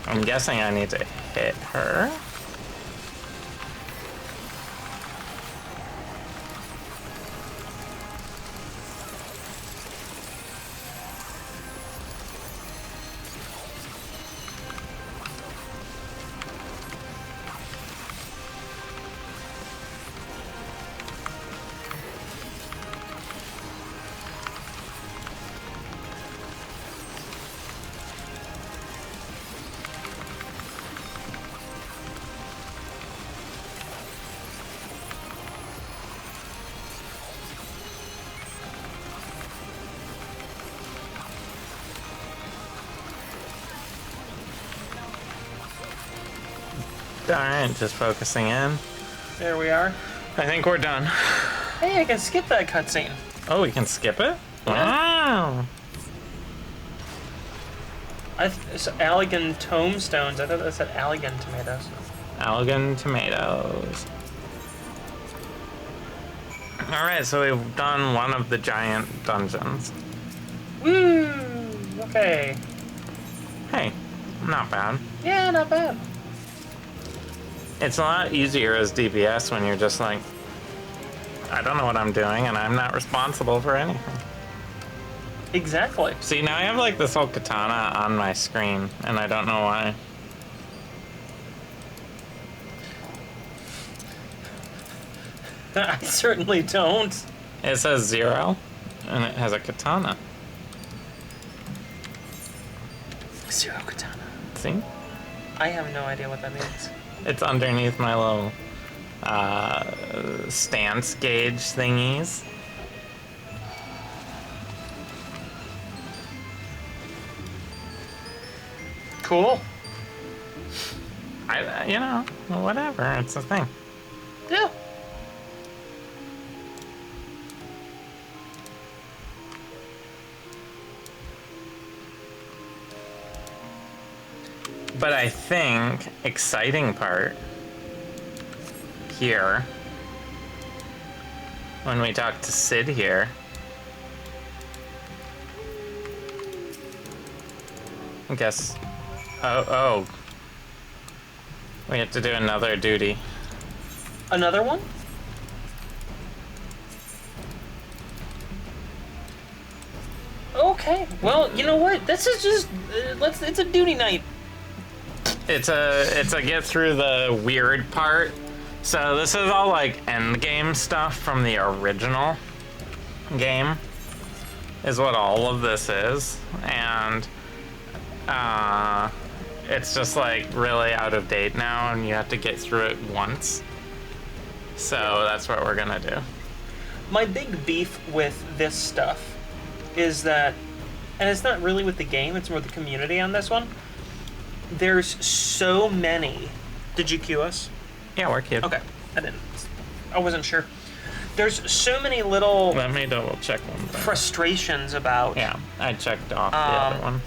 I'm guessing I need to hit her. Alright, just focusing in. There we are. I think we're done. Hey, I can skip that cutscene. Oh, we can skip it? Yeah. Wow. It's Allegan tombstones. I thought that said Allegan tomatoes. Allegan tomatoes. Alright, so we've done one of the giant dungeons. Woo! Okay. Hey, not bad. Yeah, not bad. It's a lot easier as DPS when you're just like, I don't know what I'm doing and I'm not responsible for anything. Exactly. See, now I have like this whole katana on my screen and I don't know why. I certainly don't. It says 0 and it has a katana. Zero katana. See? I have no idea what that means. It's underneath my little stance gauge thingies. Cool. You know, whatever, it's a thing. Yeah. But I think exciting part here, when we talk to Sid here, I guess, oh, we have to do another duty. Another one? Okay. Well, you know what? This is just it's a duty night. It's a get through the weird part. So this is all like end game stuff from the original game, is what all of this is, and it's just like really out of date now, and you have to get through it once. So that's what we're gonna do. My big beef with this stuff is that, and it's not really with the game, it's more the community on this one. There's so many. Did you cue us? Yeah, we're cute. Okay, I wasn't sure. There's so many little Let me double check one thing. frustrations about Yeah, I checked off the other one.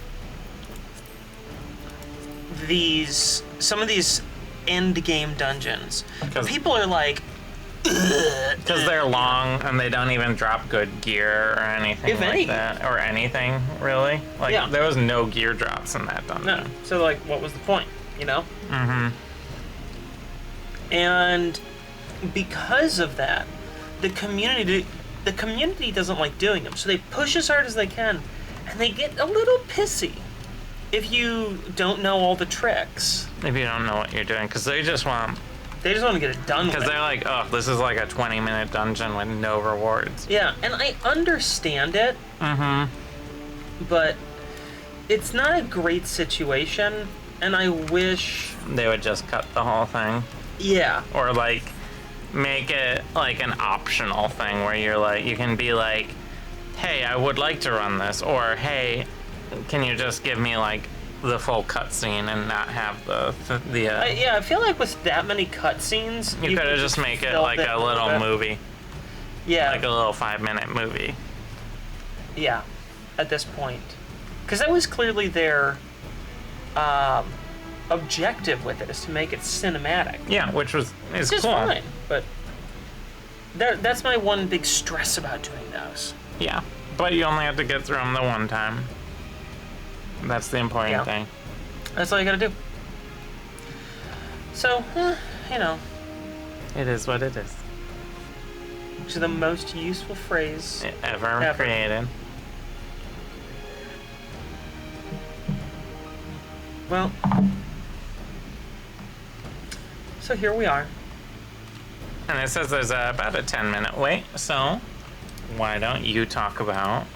some of these end game dungeons. Because People are like, they're long and they don't even drop good gear or anything If like any. that. Or anything, really. Like, Yeah. there was no gear drops in that dungeon. no. So like, what was the point? You know? Mm-hmm. And because of that, the community doesn't like doing them. So they push as hard as they can, and they get a little pissy if you don't know all the tricks. If you don't know what you're doing, because they just want... They just want to get it done with. Because they're like, oh, this is like a 20-minute dungeon with no rewards. Yeah, and I understand it, Mm-hmm. but it's not a great situation, and I wish... They would just cut the whole thing. Yeah. Or, like, make it, like, an optional thing where you're like, you can be like, hey, I would like to run this. Or, hey, can you just give me, like, the full cutscene and not have Yeah, I feel like with that many cutscenes... You could have just make it filled like a little bit. movie. Yeah. Like a little 5-minute movie. Yeah, at this point. Because that was clearly their objective with it, is to make it cinematic. Yeah, which is It's cool. just fine, but that's my one big stress about doing those. Yeah, but you only have to get through them the one time. That's the important thing. That's all you gotta do. So, you know. It is what it is. Which is the most useful phrase Ever created. Well, so here we are. And it says there's about a 10-minute wait, so why don't you talk about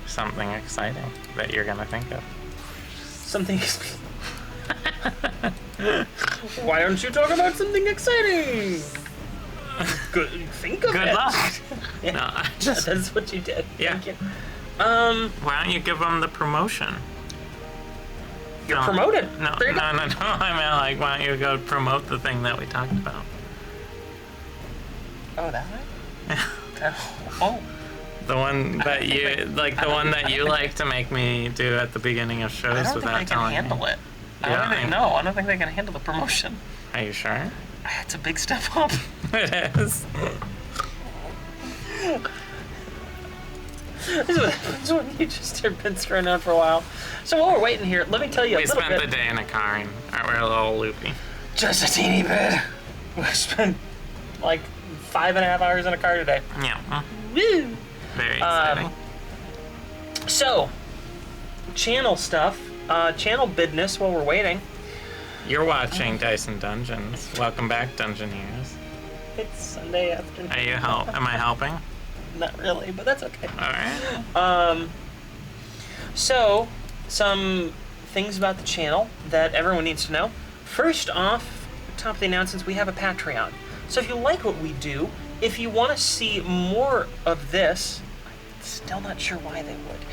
something exciting that you're gonna think of? Something. Why don't you talk about something exciting? Good. Think of it. Good luck. Yeah. No, I just... That's what you did. Yeah. Thank you. Why don't you give them the promotion? You're promoted. No, There you go. no. I mean, like, why don't you go promote the thing that we talked about? Oh, that way? Oh. The one that you like to make me do at the beginning of shows I don't without think they can telling handle me. it. I don't think they can handle the promotion. Are you sure? It's a big step up. It is. This is what happens when you just hear been thrown out for a while. So while we're waiting here, let me tell you a We little bit. spent the day in a car and we're a little loopy. Just a teeny bit. We spent like 5.5 hours in a car today. Yeah. Woo! Very exciting. So, channel stuff, channel business while we're waiting. You're watching Dice and Dungeons. Welcome back, Dungeoneers. It's Sunday afternoon. Am I helping? Not really, but that's okay. Alright. So, some things about the channel that everyone needs to know. First off, top of the announcements, we have a Patreon. So if you like what we do, if you want to see more of this, I'm still not sure why they would,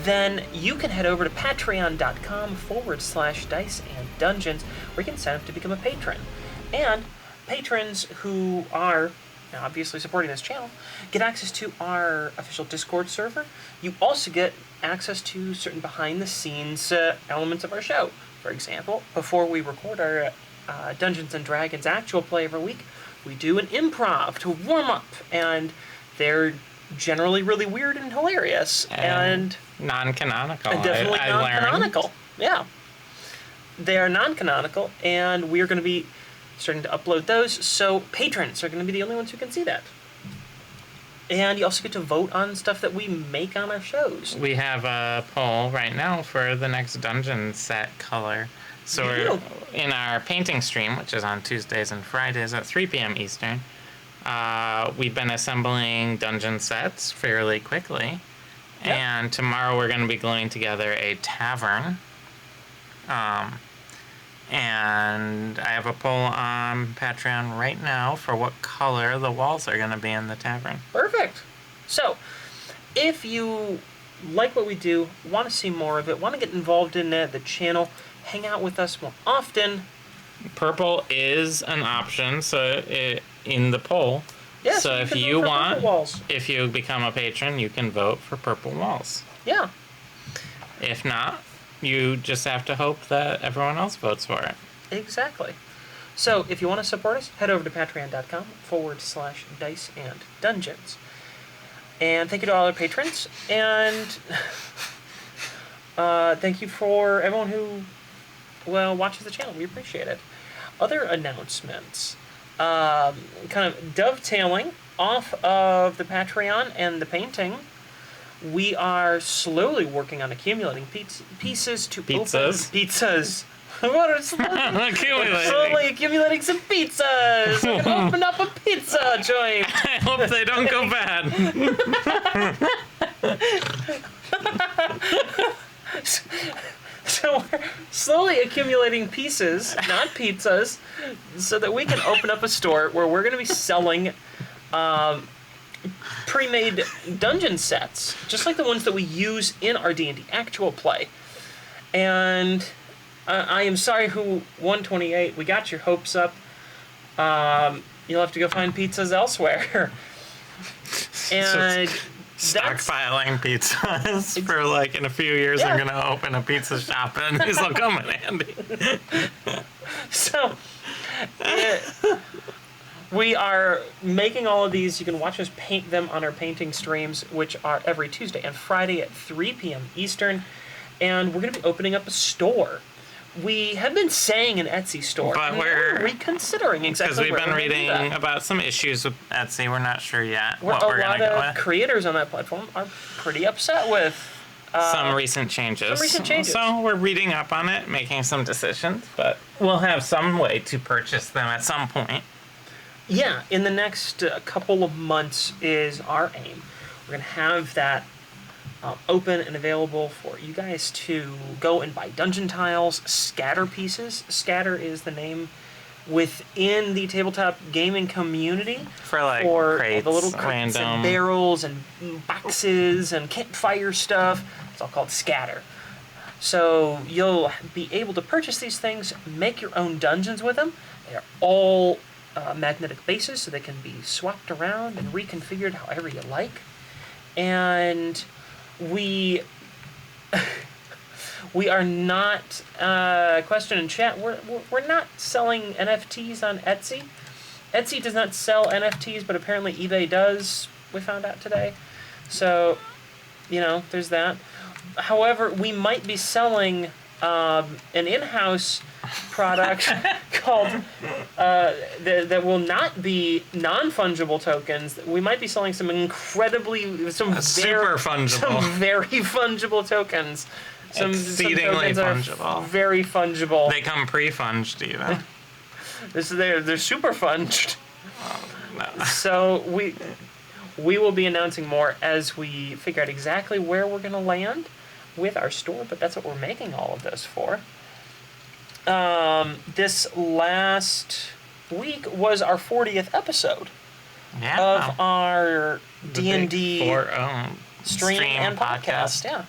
then you can head over to patreon.com/Dice and Dungeons, where you can sign up to become a patron. And patrons who are obviously supporting this channel get access to our official Discord server. You also get access to certain behind-the-scenes elements of our show. For example, before we record our Dungeons and Dragons actual play every week, we do an improv to warm up, and they're generally really weird and hilarious. And non-canonical. Definitely I non-canonical. learned. Yeah. They are non-canonical, and we're going to be starting to upload those, so patrons are going to be the only ones who can see that. And you also get to vote on stuff that we make on our shows. We have a poll right now for the next dungeon set color. So we're in our painting stream, which is on Tuesdays and Fridays at 3 p.m. Eastern. We've been assembling dungeon sets fairly quickly. Yep. And tomorrow we're going to be gluing together a tavern. And I have a poll on Patreon right now for what color the walls are going to be in the tavern. Perfect. So, if you like what we do, want to see more of it, want to get involved in the channel, hang out with us more often. Purple is an option, so in the poll. Yeah, so if you want, if you become a patron, you can vote for purple walls. Yeah. If not, you just have to hope that everyone else votes for it. Exactly. So if you want to support us, head over to patreon.com/Dice and Dungeons. And thank you to all our patrons. And thank you for everyone who, watches the channel. We appreciate it. Other announcements. Kind of dovetailing off of the Patreon and the painting, we are slowly working on accumulating pieces to open pizzas. We're slowly accumulating some pizzas. We're gonna open up a pizza joint. I hope they don't go bad. So we're slowly accumulating pieces, not pizzas, so that we can open up a store where we're going to be selling pre-made dungeon sets, just like the ones that we use in our D&D actual play. And I am sorry, who 128, we got your hopes up. You'll have to go find pizzas elsewhere. And stockpiling pizzas for in a few years. I'm gonna open a pizza shop and these will come in handy. So we are making all of these. You can watch us paint them on our painting streams, which are every Tuesday and Friday at 3 p.m. Eastern. And we're going to be opening up a store. We have been saying an Etsy store, but we're reconsidering exactly because we've been reading about some issues with Etsy. We're not sure yet what we're going to go with. A lot of creators on that platform are pretty upset with some recent changes. So we're reading up on it, making some decisions, but we'll have some way to purchase them at some point. Yeah, in the next couple of months is our aim. We're going to have that open and available for you guys to go and buy dungeon tiles, scatter pieces. Scatter is the name within the tabletop gaming community for crates, the little crates and barrels and boxes and campfire stuff. It's all called scatter. So you'll be able to purchase these things, make your own dungeons with them. They are all magnetic bases, so they can be swapped around and reconfigured however you like. And we we are not question in chat. We're not selling NFTs on Etsy. Etsy does not sell NFTs, but apparently eBay does. We found out today. So, there's that. However, we might be selling an in-house product called that will not be non-fungible tokens. We might be selling some super fungible, some very fungible tokens. Exceedingly fungible. Very fungible. They come pre-funged even. They're super funged. No. So we will be announcing more as we figure out exactly where we're going to land with our store, but that's what we're making all of this for. This last week was our 40th episode of our D&D stream and podcast. Yeah.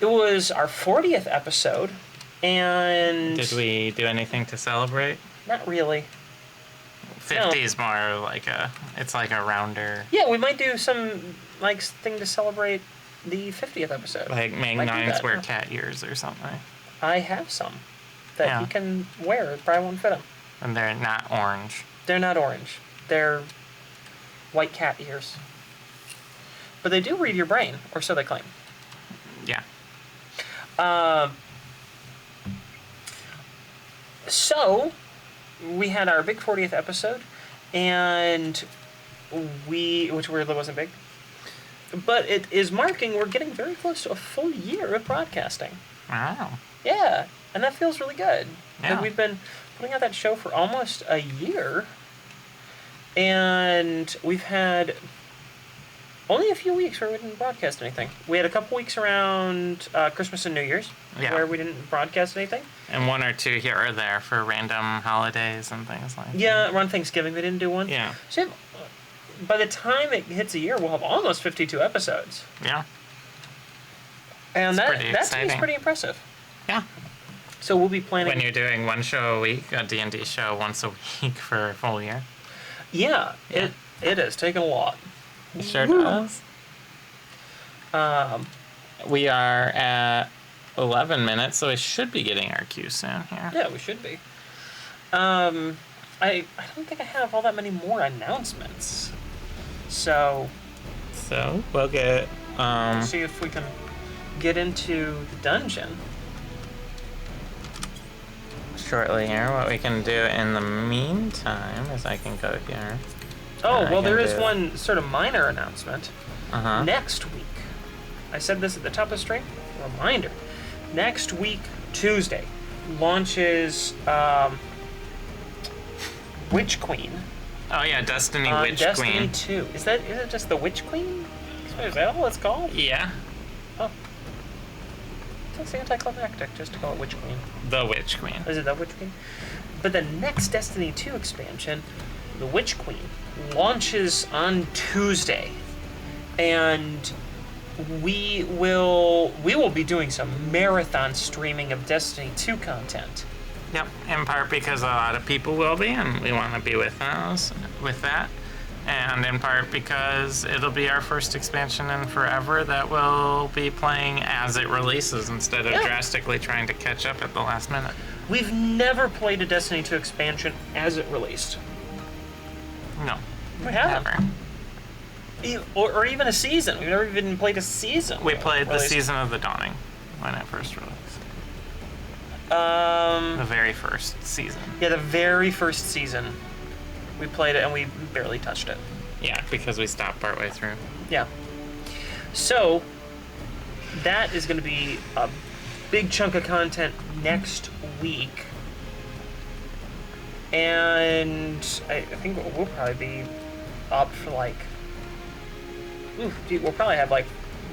It was our 40th episode, and... Did we do anything to celebrate? Not really. 50 is more like it's like a rounder. Yeah, we might do some, thing to celebrate the 50th episode. Like make nines wear cat ears or something. I have some that he can wear. It probably won't fit him. And they're not orange. They're not orange. They're white cat ears. But they do read your brain, or so they claim. Yeah. So, we had our big 40th episode, and which weirdly wasn't big, but it is marking, we're getting very close to a full year of broadcasting. Wow. Yeah, and that feels really good. Yeah. And we've been putting out that show for almost a year, and we've had only a few weeks where we didn't broadcast anything. We had a couple weeks around Christmas and New Year's where we didn't broadcast anything. And one or two here or there for random holidays and things like that. Yeah, around Thanksgiving we didn't do one. Yeah. So by the time it hits a year, we'll have almost 52 episodes. Yeah. And that to me is pretty impressive. Yeah. So we'll be planning... When you're doing one show a week, a D&D show once a week for a full year. Yeah, it is taking a lot. It sure does. We are at 11 minutes, so we should be getting our cue soon here. Yeah, we should be. I don't think I have all that many more announcements. So we'll get... see if we can get into the dungeon. Shortly here. What we can do in the meantime is I can go here. Oh, well, there is one sort of minor announcement. Uh-huh. Next week, I said this at the top of the stream, reminder, next week, Tuesday, launches Witch Queen. Oh, yeah, Destiny Witch Destiny Queen. 2. Is it just the Witch Queen? Is that all it's called? Yeah. Oh. That's anticlimactic, just to call it Witch Queen. The Witch Queen. Is it the Witch Queen? But the next Destiny 2 expansion, the Witch Queen, launches on Tuesday, and we will be doing some marathon streaming of Destiny 2 content. Yep, in part because a lot of people will be, and we want to be with that, and in part because it'll be our first expansion in forever that we'll be playing as it releases instead of drastically trying to catch up at the last minute. We've never played a Destiny 2 expansion as it released. No. We haven't. Never. Or even a season. We've never even played a season. We played the Season of the Dawning when it first released. The very first season. Yeah, the very first season. We played it and we barely touched it. Yeah, because we stopped partway through. Yeah. So, that is going to be a big chunk of content next week. And I think we'll probably be up for we'll probably have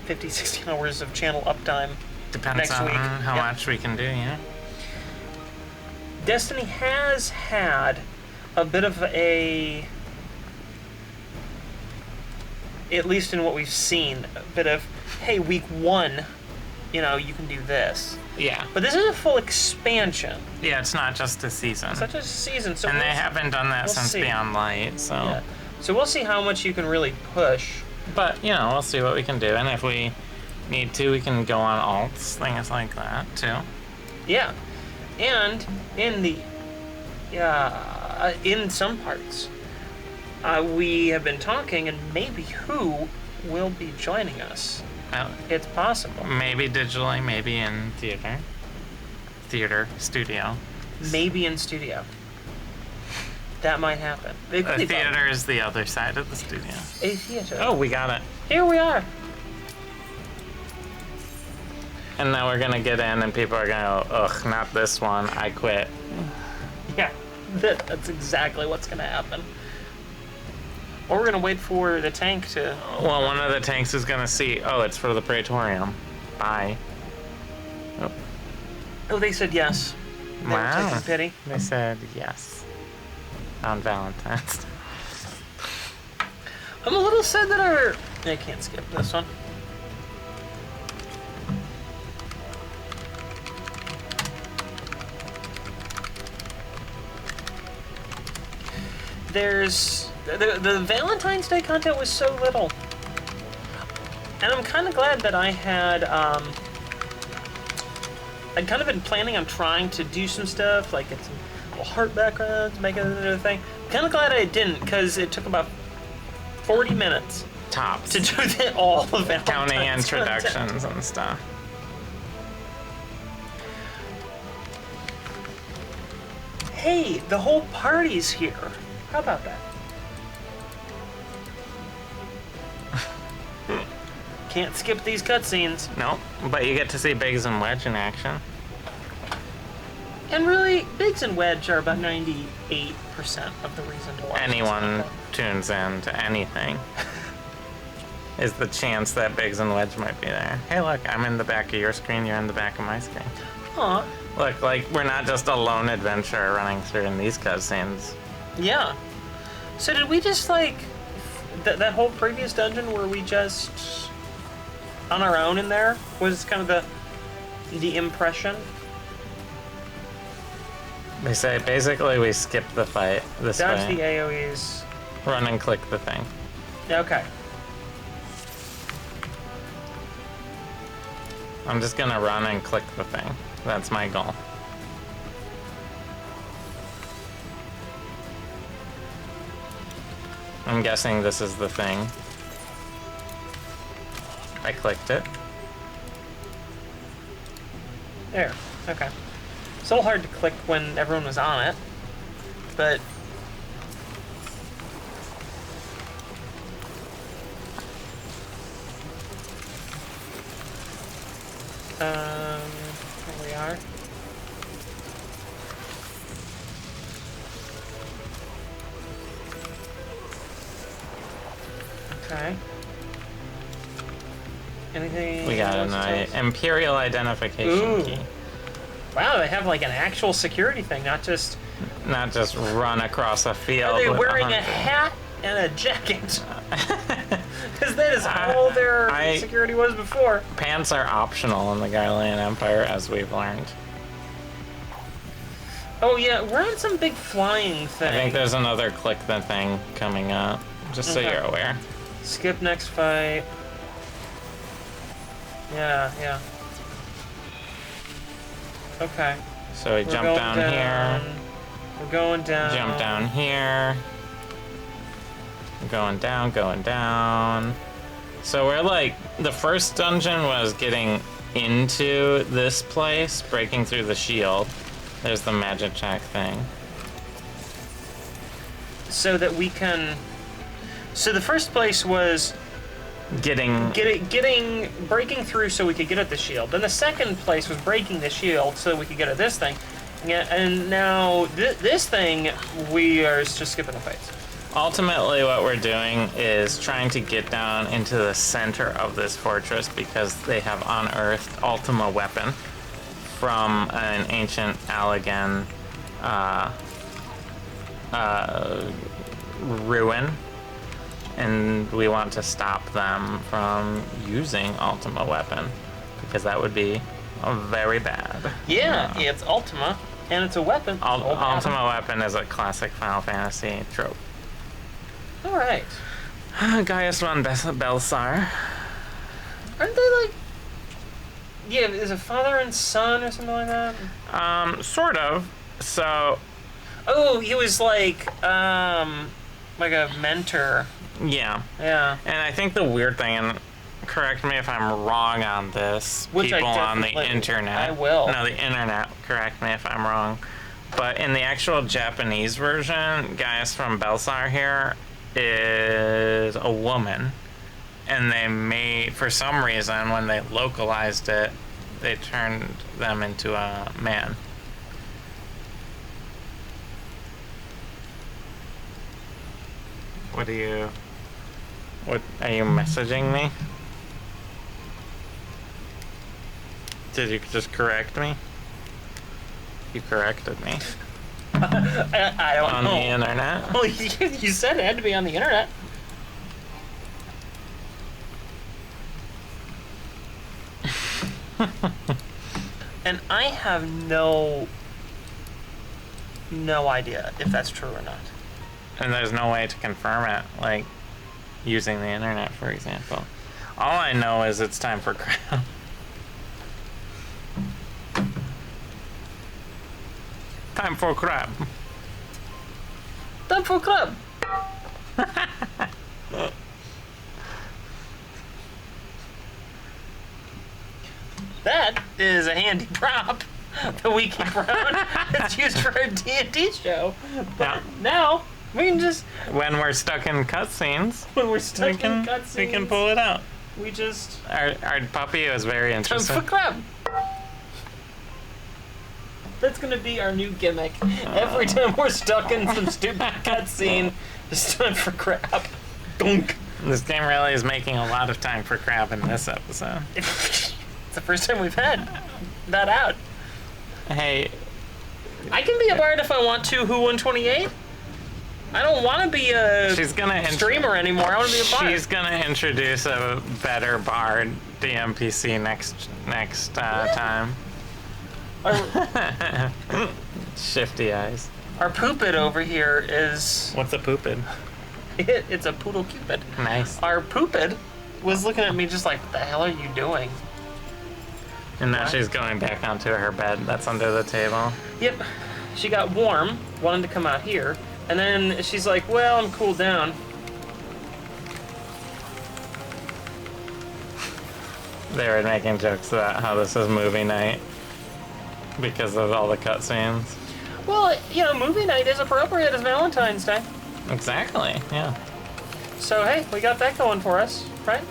50, 60 hours of channel uptime. Depends next on week. how much we can do, yeah. Destiny has had a bit of a, at least in what we've seen, a bit of, hey, week 1, you can do this. Yeah. But this is a full expansion. Yeah, it's not just a season. It's not just a season. So And they haven't done that we'll since see. Beyond Light, so. Yeah. So we'll see how much you can really push. But, we'll see what we can do. And if we need to, we can go on alts, things like that, too. Yeah. And in some parts, we have been talking, and maybe who will be joining us. It's possible. Maybe digitally, maybe in theater. Studio. Maybe in studio. That might happen. It could The be theater is the other side of the studio. a theater. Oh, we got it. Here we are. And now we're gonna get in and people are gonna go, ugh, not this one, I quit. Yeah, that's exactly what's going to happen. Or we're going to wait for the tank to... Well, one of the tanks is gonna see, oh, it's for the Praetorium. Bye. Oh, Oh, they said yes. They were wow. taking pity. They said yes. On Valentine's. I'm a little sad that I can't skip this one. There's... The Valentine's Day content was so little. And I'm kind of glad that I had... I'd kind of been planning on trying to do some stuff, like get some little heart backgrounds, make it another thing. Kind of glad I didn't, because it took about 40 minutes Tops. to do all of Valentine's Counting content. introductions and stuff. Hey, the whole party's here. How about that? Can't skip these cutscenes. Nope, but you get to see Biggs and Wedge in action. And really, Biggs and Wedge are about 98% of the reason to watch. Anyone tunes in to anything is the chance that Biggs and Wedge might be there. Hey, look, I'm in the back of your screen, you're in the back of my screen. Aw, Look, like, we're not just a lone adventurer running through in these cutscenes. yeah. So did we just, like, that whole previous dungeon where we just, on our own in there, was kind of the impression? They say, basically, we skip the fight this Dodge the way. AoEs. Run and click the thing. Okay. I'm just gonna run and click the thing. That's my goal. I'm guessing this is the thing. I clicked it. There. Okay. It's a little hard to click when everyone was on it, but here we are. Okay. Anything? We got else to tell an us? Imperial identification Ooh. key. Wow, they have like an actual security thing, not just. Not just run across a field. Are they with wearing a 100. hat and a jacket? Because that is all their security was before. Pants are optional in the Garlean Empire, as we've learned. Oh yeah, we're on some big flying thing. I think there's another click the thing coming up, just so Okay. you're aware. Skip next fight. Yeah. Okay. So we We're jump going down here, We're going down. jump down here, going down. So we're like, the first dungeon was getting into this place, breaking through the shield. There's the magic check thing. So that we can. So the first place was Getting breaking through so we could get at the shield. Then the second place was breaking the shield so we could get at this thing. Yeah, and now this thing, we are just skipping the fights. Ultimately, what we're doing is trying to get down into the center of this fortress because they have unearthed Ultima weapon from an ancient Allegan ruin, and we want to stop them from using Ultima weapon because that would be very bad. Yeah, it's Ultima, and it's a weapon. Ultima weapon is a classic Final Fantasy trope. All right. Gaius von Belsar. Aren't they like? Yeah, is it father and son or something like that? Sort of. So. Oh, he was like a mentor. Yeah. Yeah. And I think the weird thing, and correct me if I'm wrong on this, Which people on the definitely- internet. I will. No, the internet, correct me if I'm wrong. But in the actual Japanese version, Gaius from Belsar here is a woman. And they made, for some reason, when they localized it, they turned them into a man. What are you messaging me? Did you just correct me? You corrected me. I don't on know. the internet? Well, you said it had to be on the internet. And I have no idea if that's true or not. And there's no way to confirm it, like using the internet, for example. All I know is it's time for crap. Time for crap. Time for club. That is a handy prop that we keep around. It's used for a D&D show. But Yeah. now we can just, When we're stuck in cutscenes, when we're stuck in cutscenes, we can pull it out. we just Our puppy was very time interested. for club. That's gonna be our new gimmick. Every time we're stuck in some stupid cutscene, it's time for crap. Dunk. This game really is making a lot of time for crap in this episode. It's the first time we've had that out. Hey, I can be a bard if I want to. Who 128? I don't want to be a she's gonna streamer anymore. I want to be a bard. She's gonna introduce a better bard, the NPC next time. Our, Shifty eyes. our poopid over here is What's a poopid? it's a poodle cupid. Nice. Our poopid was looking at me just like, what the hell are you doing? And now What? she's going back onto her bed that's under the table. Yep. She got warm, wanted to come out here, and then she's like, well, I'm cooled down. They were making jokes about how this is movie night because of all the cutscenes. Well, you know, movie night is appropriate as Valentine's Day. Exactly, yeah. So, hey, we got that going for us, right?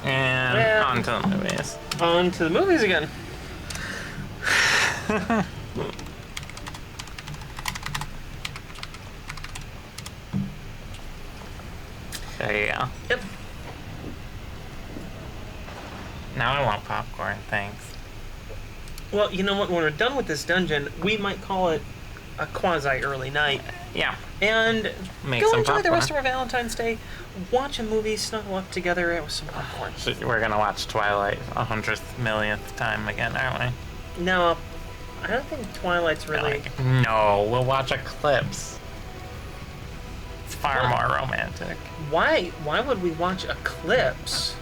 And Yeah. on to the movies. On to the movies again. There you go. Yep. Now I want popcorn, thanks. Well, you know what? When we're done with this dungeon, we might call it a quasi-early night. Yeah, And make go some enjoy popcorn. the rest of our Valentine's Day. Watch a movie, snuggle up together with some popcorn. So we're gonna watch Twilight 100th millionth time again, aren't we? No, I don't think Twilight's really... No, we'll watch Eclipse. It's far What? more romantic. Why would we watch Eclipse?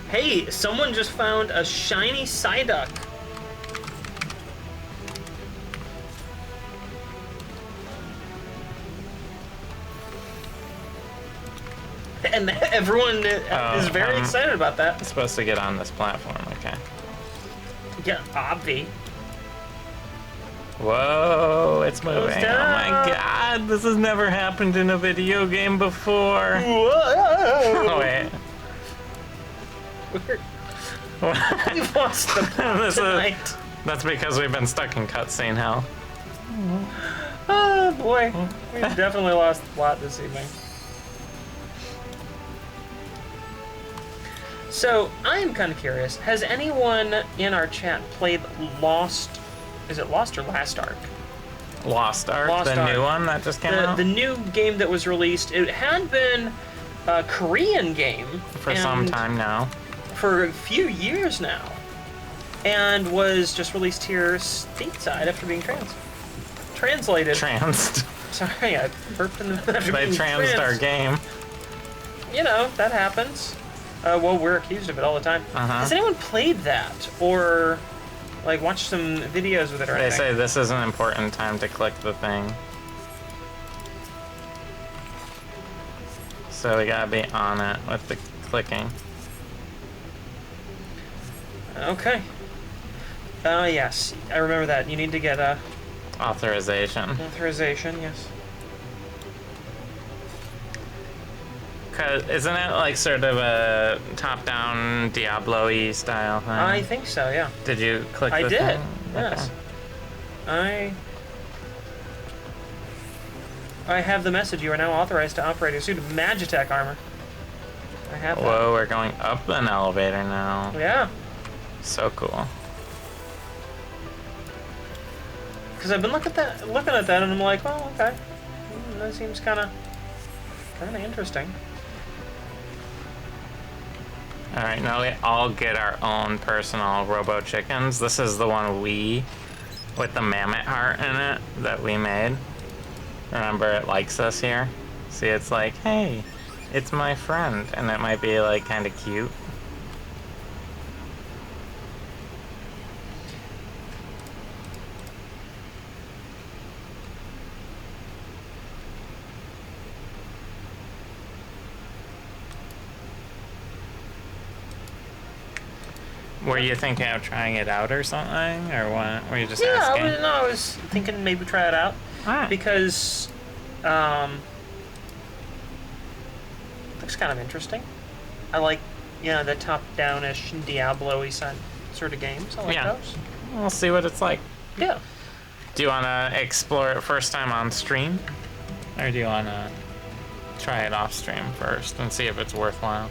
Hey, someone just found a shiny Psyduck. And everyone is very excited about that. I'm supposed to get on this platform, okay. Yeah, obvi. Whoa, it's moving. Oh down. my god, this has never happened in a video game before. Whoa! Oh, wait. We've lost the plot This is- tonight. That's because we've been stuck in cutscene hell. Oh boy, we've definitely lost the plot this evening. So, I am kind of curious. Has anyone in our chat played Lost? Is it Lost or Last Ark? Lost Ark, Lost the Ark. new one that just came out? The new game that was released. It had been a Korean game. For some time now. For a few years now. And was just released here stateside after being translated. Sorry, I burped in the after They being transed our game. You know, that happens. Well, we're accused of it all the time. Has anyone played that? Or, like, watched some videos with it or anything? They say this is an important time to click the thing. So we gotta be on it with the clicking. Okay. Yes, I remember that. You need to get a... Authorization. Authorization, yes. Cause isn't it like sort of a top-down Diablo-y style thing? I think so, yeah. Did you click the I did, thing? yes. Okay. I have the message. You are now authorized to operate a suit of Magitech armor. I have that. Whoa, we're going up an elevator now. Yeah. So cool. Because I've been looking at that, and I'm like, oh, okay. That seems kind of interesting. All right, now we all get our own personal robo chickens. This is the one with the mammoth heart in it that we made. Remember, it likes us here. See, it's like, hey, it's my friend, and it might be like kind of cute. Were you thinking of trying it out or something, or what? Were you just asking? I was thinking maybe try it out. Alright. Because, looks kind of interesting. I like, the top-down-ish Diablo-y sort of games. I like those. We'll see what it's like. Yeah. Do you want to explore it first time on stream? Or do you want to try it off stream first and see if it's worthwhile?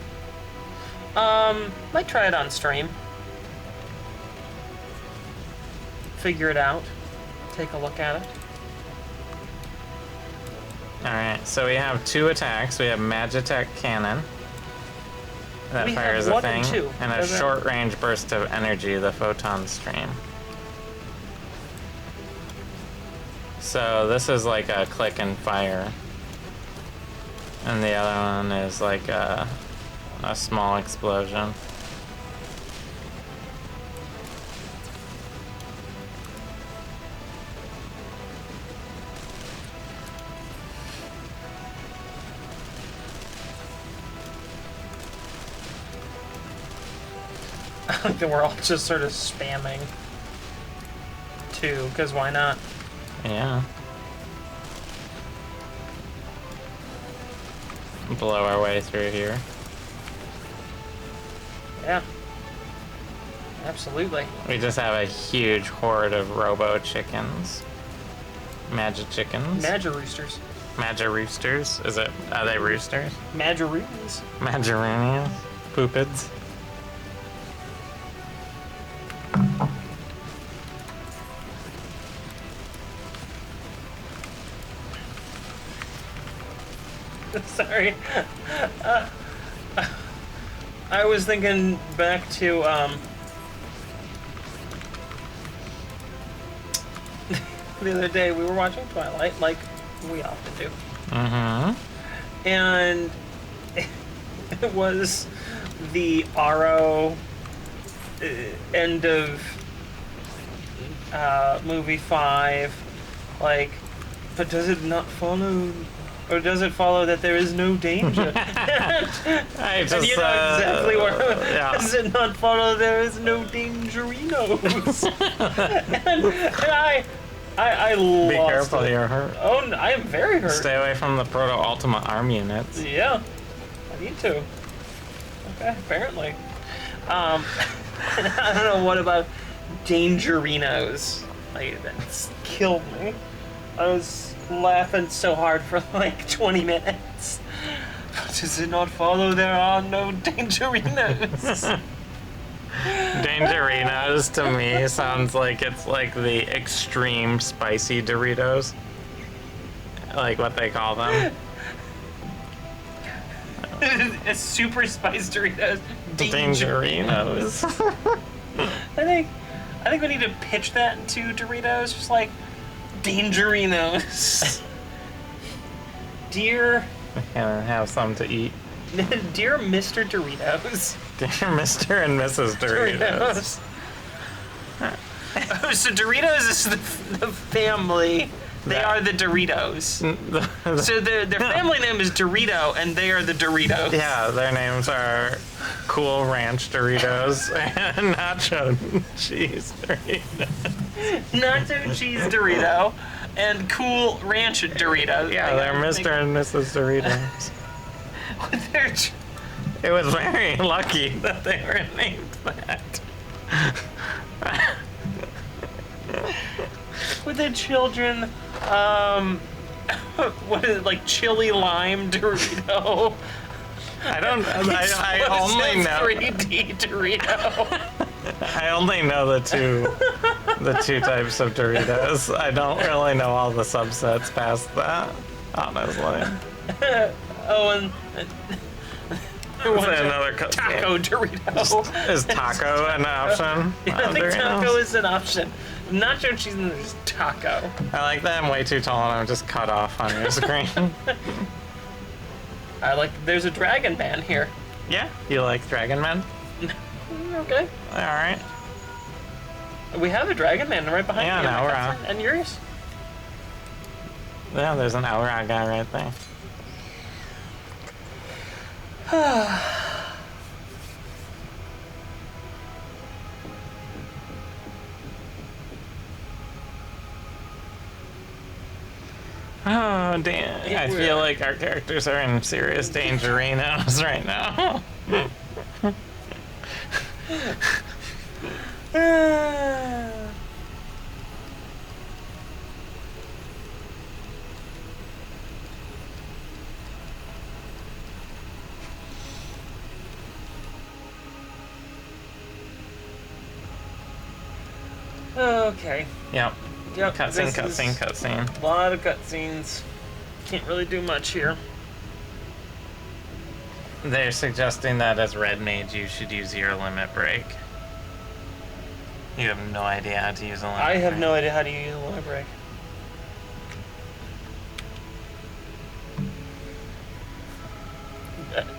Might try it on stream. Figure it out. Take a look at it. Alright, so we have 2 attacks. We have Magitech Cannon. That We fires have a 1 thing. and 2. And a short-range burst of energy, the photon stream. So this is like a click and fire. And the other one is like a small explosion. I like that we're all just sort of spamming 2, because why not? Yeah. Blow our way through here. Yeah. Absolutely. We just have a huge horde of robo chickens. Magic chickens. Magiroosters. Magiroosters? Are they roosters? Magiroonies. Magaronians? Poopids? Sorry. I was thinking back to, the other day we were watching Twilight, like we often do. Mm-hmm. And it was the RO end of movie 5, like, but does it not follow, or does it follow that there is no danger? And you know exactly where. yeah. Does it not follow there is no dangerinos? and I lost Be careful, it. you're hurt. Oh, I am very hurt. Stay away from the Proto-Ultima arm units. Yeah, I need to. Okay, apparently. I don't know what about dangerinos. Like, that's killed me. I was laughing so hard for like 20 minutes. Does it not follow there are no Dangerinos? Dangerinos to me sounds like it's like the extreme spicy Doritos. Like what they call them. A super spiced Doritos. Dangerinos. I think we need to pitch that to Doritos, just like Dangerinos. Dear And have some to eat. Dear Mr. Doritos. Dear Mr. and Mrs. Doritos. Oh, so Doritos is the family. They are the Doritos. So their family name is Dorito, and they are the Doritos. Yeah, their names are Cool Ranch Doritos and Nacho Cheese Doritos. Nacho Cheese Dorito and Cool Ranch Doritos. Yeah, they're Mr. and Mrs. Doritos. It was very lucky that they were named that. With their children, what is it, like chili lime Dorito? I only know 3D Dorito. I only know the two types of Doritos. I don't really know all the subsets past that, honestly. Oh, and Is there another taco Dorito. Is taco an option? I think taco is an option. Nacho cheese and there's taco. I like that I'm way too tall and I'm just cut off on your screen. There's a Dragon Man here. Yeah, you like Dragon Man? Okay. Alright. We have a Dragon Man right behind Yeah, you. an Aura. And yours? Yeah, there's an Aura guy right there. Oh, damn. I feel like our characters are in serious dangerinos right now. Okay. Yep. Yep. Cutscene. A lot of cutscenes. Can't really do much here. They're suggesting that as Red Mage, you should use your limit break. You have no idea how to use a limit break. I have no idea how to use a limit break.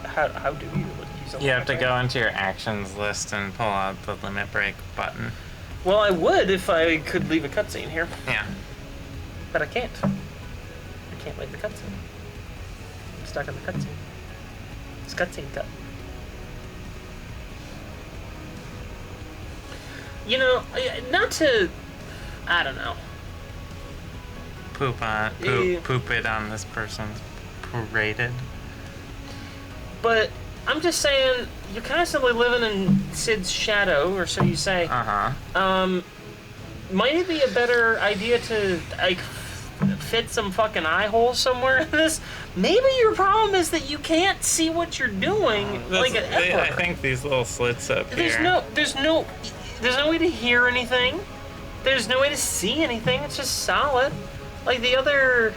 How do you use a limit break? You have to go into your actions list and pull out the limit break button. Well, I would if I could leave a cutscene here, Yeah. but I can't. I can't leave the cutscene. I'm stuck in the cutscene. It's cutscene cut. You know, not to, I don't know. Poop it on this person's paraded. But I'm just saying, you're constantly living in Sid's shadow, or so you say. Uh-huh. Might it be a better idea to, like, fit some fucking eye holes somewhere in this? Maybe your problem is that you can't see what you're doing, ever. I think these little slits up There's here. There's no way to hear anything. There's no way to see anything. It's just solid. Like the other,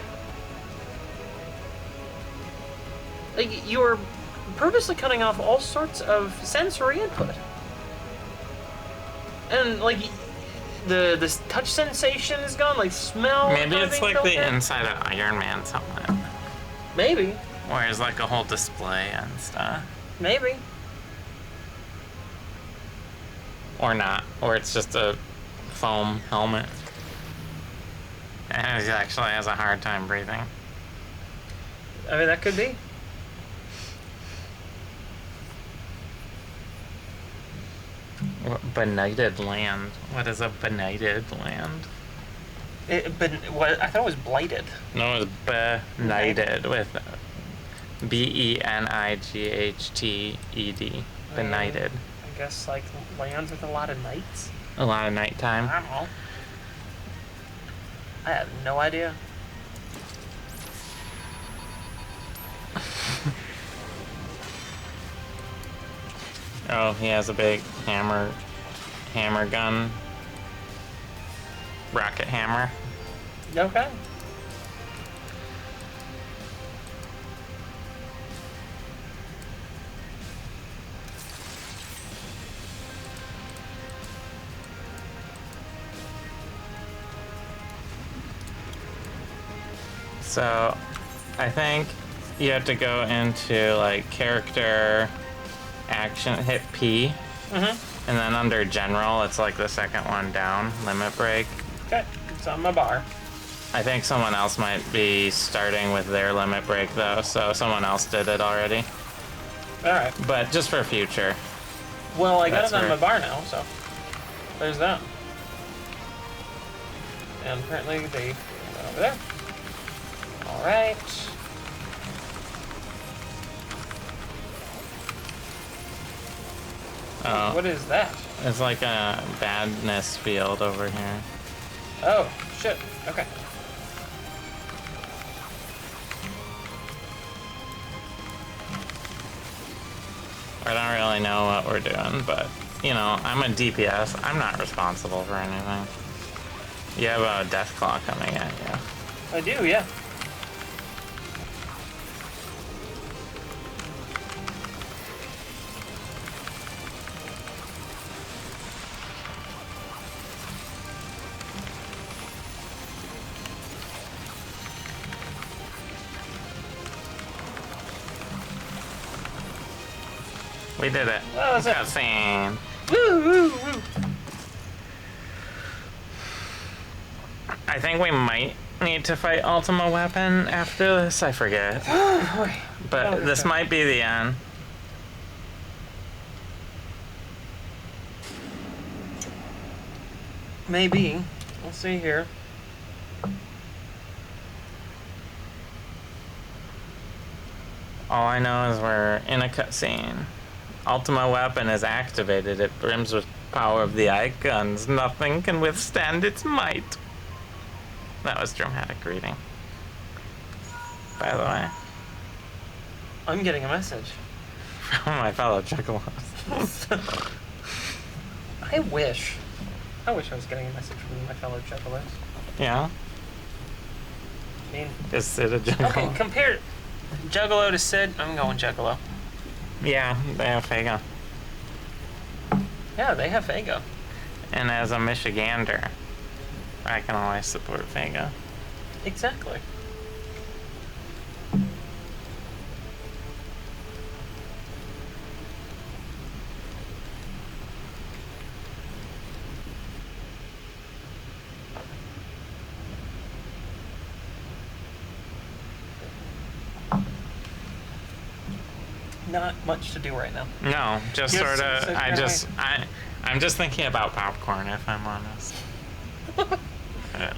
like you are purposely cutting off all sorts of sensory input, and like the touch sensation is gone. Like smell. Maybe it's like the inside of Iron Man's helmet. Maybe. Where there's like a whole display and stuff. Maybe. Or not. Or it's just a foam helmet. And he actually has a hard time breathing. I mean, that could be. Benighted land. What is a benighted land? What? I thought it was blighted. No, it's benighted with Benighdted. Benighted. I guess like lands with a lot of nights. A lot of nighttime. I don't know. I have no idea. Oh, he has a big hammer gun. Rocket hammer. Okay. So, I think you have to go into like character, action, hit P, and then under general, it's like the second one down, limit break. Okay, it's on my bar. I think someone else might be starting with their limit break though, so someone else did it already. Alright. But just for future. Well, I got That's it on fair. my bar now, so there's that. And apparently they went over there. Alright. Oh, What is that? it's like a badness field over here. Oh, shit. Okay. I don't really know what we're doing, but, you know, I'm a DPS. I'm not responsible for anything. You have a death claw coming at you. I do, yeah. We did it. That was it. Cutscene. Woo, woo, woo. I think we might need to fight Ultima Weapon after this. I forget. But this might be the end. Maybe. Let's see here. All I know is we're in a cutscene. Ultima Weapon is activated. It brims with power of the icons. Nothing can withstand its might. That was dramatic reading. By the way. I'm getting a message. From my fellow Juggalos. I wish I was getting a message from my fellow juggalos. Yeah? I mean, Is Sid a Juggalo? okay, compare Juggalo to Sid, I'm going Juggalo. Yeah, they have Fago. Yeah, they have Fago. And as a Michigander, I can always support Fago. Exactly. Not much to do right now. No, just Yes, sort of. so I'm just thinking about popcorn, if I'm honest.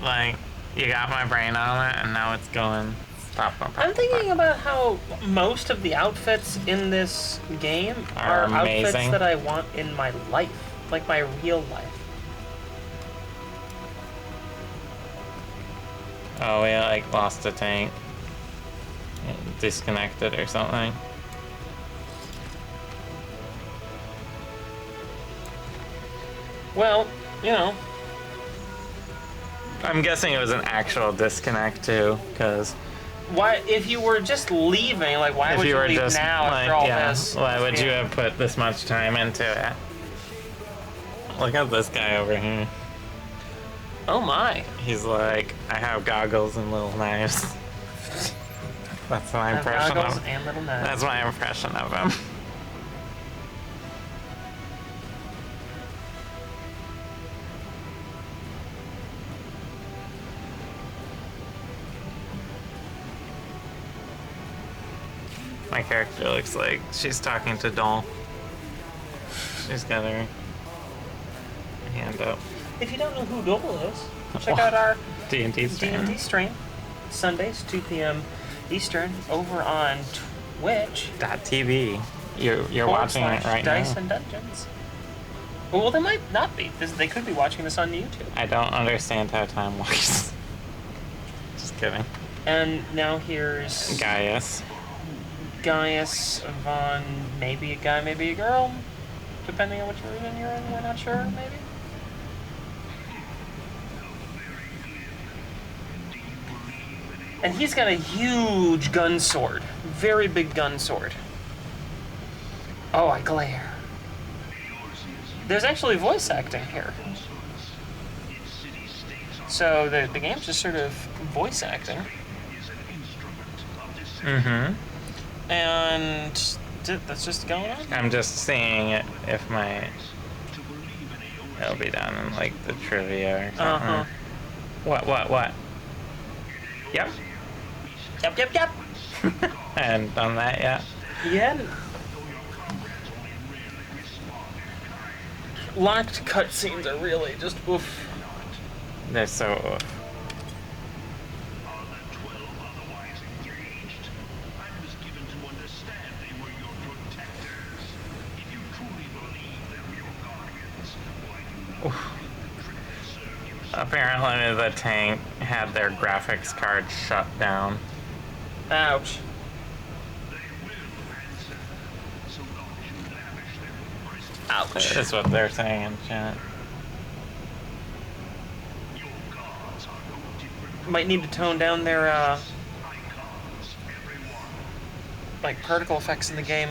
Like, you got my brain on it, and now it's going popcorn. I'm thinking about how most of the outfits in this game Are outfits amazing. that I want in my life, like my real life. Oh, we like lost a tank, disconnected or something. Well, you know, I'm guessing it was an actual disconnect too, because why if you were just leaving, like why if would you you were leave just now like, after all yeah, this? why would you have put this much time into it? Look at this guy over here. Oh my! He's like, I have goggles and little knives. That's my impression Goggles of. and little knives. That's my impression of him. My character looks like she's talking to Doll. She's got her hand up. If you don't know who Dole is, check out our D&D stream. D&D stream, Sundays, 2 p.m. Eastern, over on Twitch. .tv. You're watching it right Dice now. and Dungeons. Well, they might not be. They could be watching this on YouTube. I don't understand how time works. Just kidding. And now here's Gaius. Gaius, Vaughn, maybe a guy, maybe a girl. depending on which region you're in. We're not sure, maybe. And he's got a huge gun sword. Very big gun sword. Oh, I glare. There's actually voice acting here. So the game's just sort of voice acting. Mm-hmm. And that's just going on? I'm just seeing it if my... It'll be down in, like, the trivia or something. Uh-huh. What? Yep. Yep. I hadn't done that yet. Yeah. Locked cutscenes are really just oof. They're so oof. Apparently the tank had their graphics card shut down. Ouch. Ouch. That's what they're saying in chat. Might need to tone down their like particle effects in the game.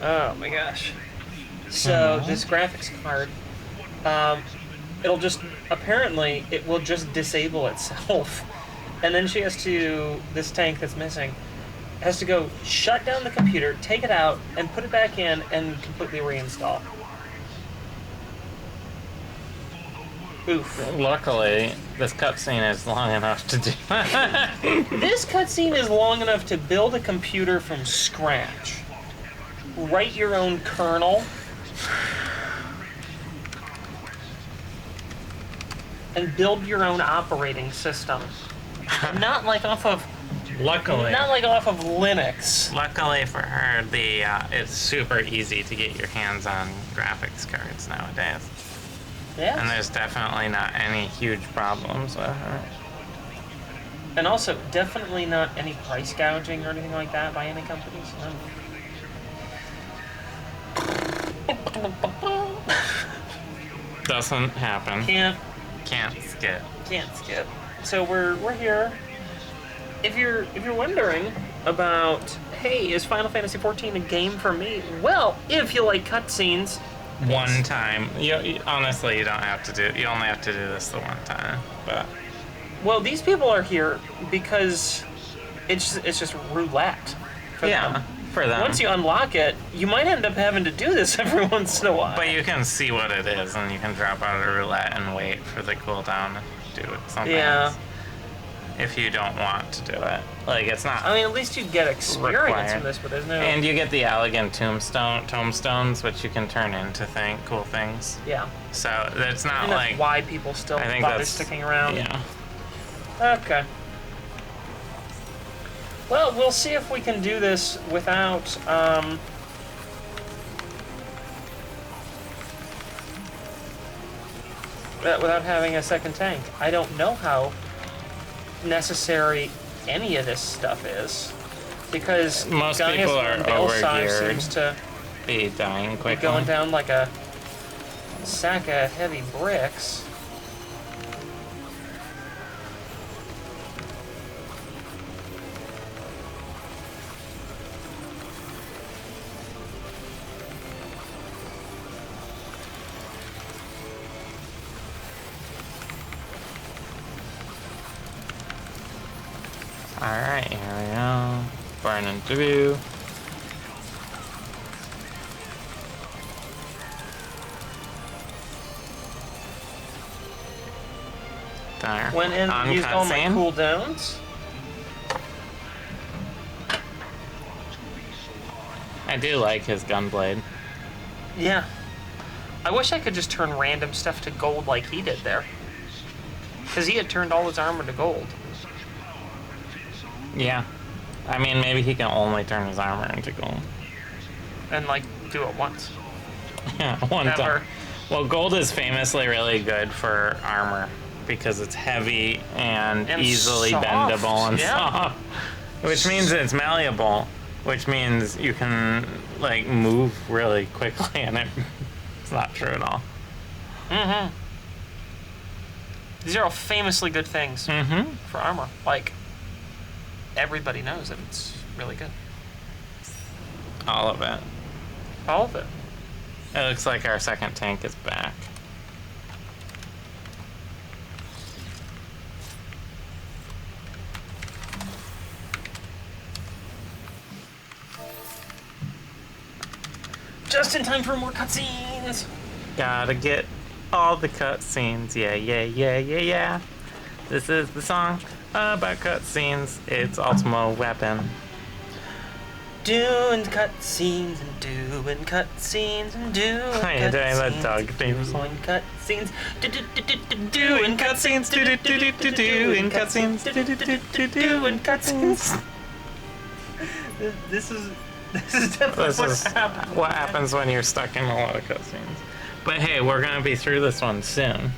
Oh my gosh. So this graphics card, it'll just, apparently it will just disable itself. And then she has to, this tank that's missing, has to go shut down the computer, take it out, and put it back in and completely reinstall. Oof. Luckily, this cutscene is long enough to do that. This cutscene is long enough to build a computer from scratch. Write your own kernel. And build your own operating system. Not like off of Luckily Linux. for her, it's super easy to get your hands on graphics cards nowadays. Yeah. And there's definitely not any huge problems with it. And also, definitely not any price gouging or anything like that by any companies. Doesn't happen. Can't skip. Can't skip. So we're here. If you're wondering about, hey, is Final Fantasy XIV a game for me? Well, if you like cutscenes. One time. Honestly, you don't have to do. You only have to do this the one time. But well, these people are here because it's just roulette for them. For them. Once you unlock it, you might end up having to do this every once in a while. But you can see what it is, and you can drop out of roulette and wait for the cooldown to do something else. If you don't want to do it. Like, it's not. I mean, at least you get experience from this, but there's no. And you get the elegant tombstones, which you can turn into cool things. Yeah. So it's not that's like. why people still bother sticking around. Yeah. Okay. Well, we'll see if we can do this without, without having a second tank. I don't know how necessary any of this stuff is, because most people are over here seems to be dying quickly. Going down like a sack of heavy bricks. Alright, here we go. Burning through. There. Went in and used all my cutscene. cooldowns. I do like his gunblade. Yeah. I wish I could just turn random stuff to gold like he did there. Because he had turned all his armor to gold. Yeah. I mean, maybe he can only turn his armor into gold. And, like, do it once. Yeah, one Never. time. Well, gold is famously really good for armor because it's heavy and easily soft. bendable and Yeah. soft, which means it's malleable, which means you can like move really quickly, and it's not true at all. Mm-hmm. These are all famously good things for armor. Like, everybody knows that it's really good. All of it. All of it. It looks like our second tank is back. Just in time for more cutscenes. Gotta get all the cutscenes. Yeah, yeah, yeah, yeah, yeah. This is the song about cutscenes. It's Ultimo Weapon. Doing cutscenes and doing cutscenes and doing cutscenes. Are you doing the dog theme song? Doing cutscenes. Doing cutscenes. Doing cutscenes. Doing cutscenes. This is definitely what happens when you're stuck in a lot of cutscenes. But hey, we're gonna be through this one soon.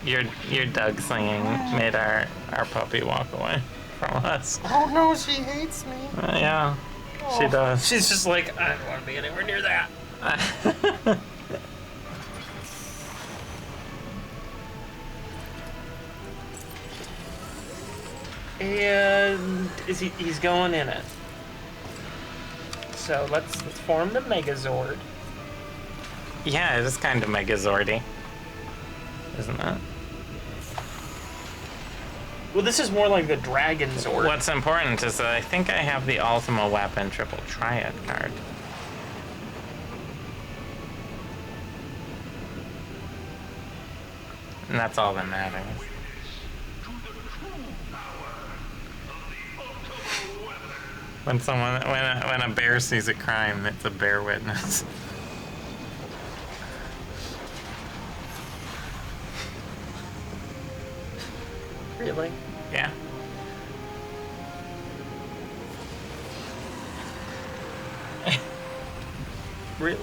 Your Doug singing made our puppy walk away from us. Oh no, she hates me. Yeah, she does. She's just like, I don't want to be anywhere near that. And he's going in it. So let's form the Megazord. Yeah, it is kind of Megazordy, isn't it? Well, this is more like the Dragon Zord. What's important is that I think I have the Ultima Weapon Triple Triad card. And that's all that matters. When a bear sees a crime, it's a bear witness. Really? Yeah. Really?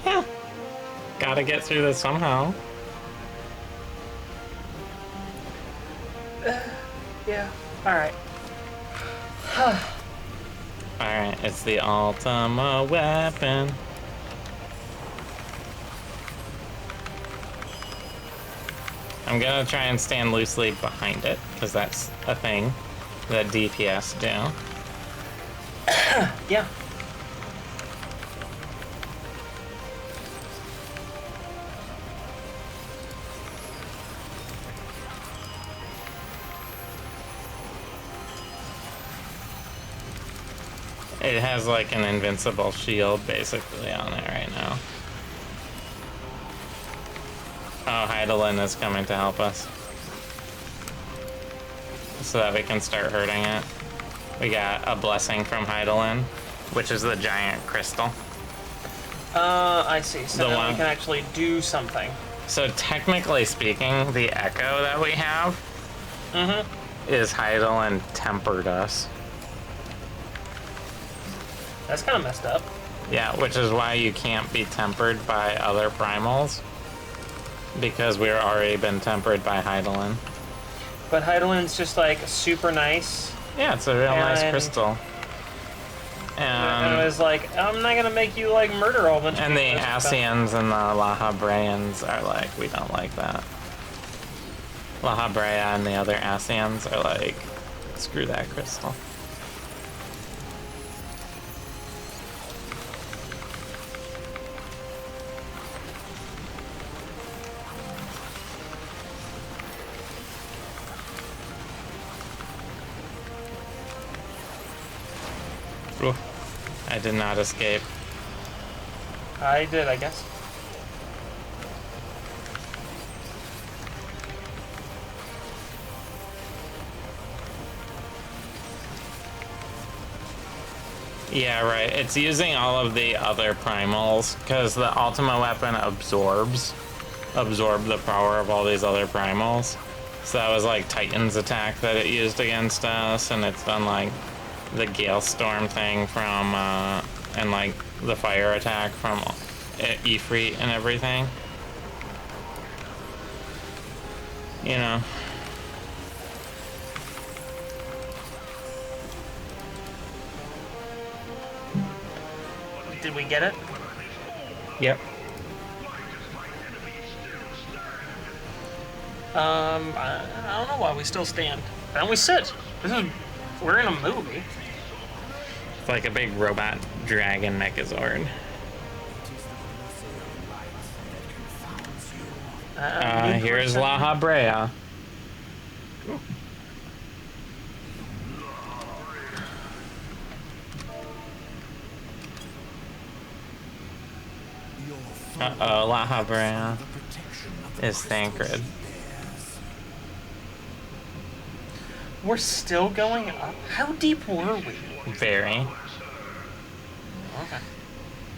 Yeah. Gotta get through this somehow. Yeah. Alright. Alright, it's the Ultima Weapon. I'm gonna try and stand loosely behind it, because that's a thing that DPS do. Yeah. It has like an invincible shield basically on it right now. Oh, Heidelin is coming to help us. So that we can start hurting it. We got a blessing from Heidelin, which is the giant crystal. I see. So The now one- we can actually do something. So technically speaking, the echo that we have is Heidelin tempered us. That's kind of messed up. Yeah, which is why you can't be tempered by other primals. Because we're already been tempered by Heidelin. But Heidelin's just like super nice. Yeah, it's a real nice And- crystal. And it was like, I'm not gonna make you like murder a whole bunch of And the people or something. Asians and the Lahabreans are like, we don't like that. Lahabrea and the other Asians are like, screw that crystal. Oof. I did not escape. I did, I guess. Yeah, right. It's using all of the other primals because the Ultima Weapon absorb the power of all these other primals. So that was like Titan's attack that it used against us, and it's done like the gale storm thing from and like the fire attack from Ifrit and everything. You know. Did we get it? Yep. I don't know why we still stand. And we sit. We're in a movie. It's like a big robot dragon megazord. Here's La Habrea. Uh-oh, La Habrea is Thancred. We're still going up? How deep were we? Very. Okay.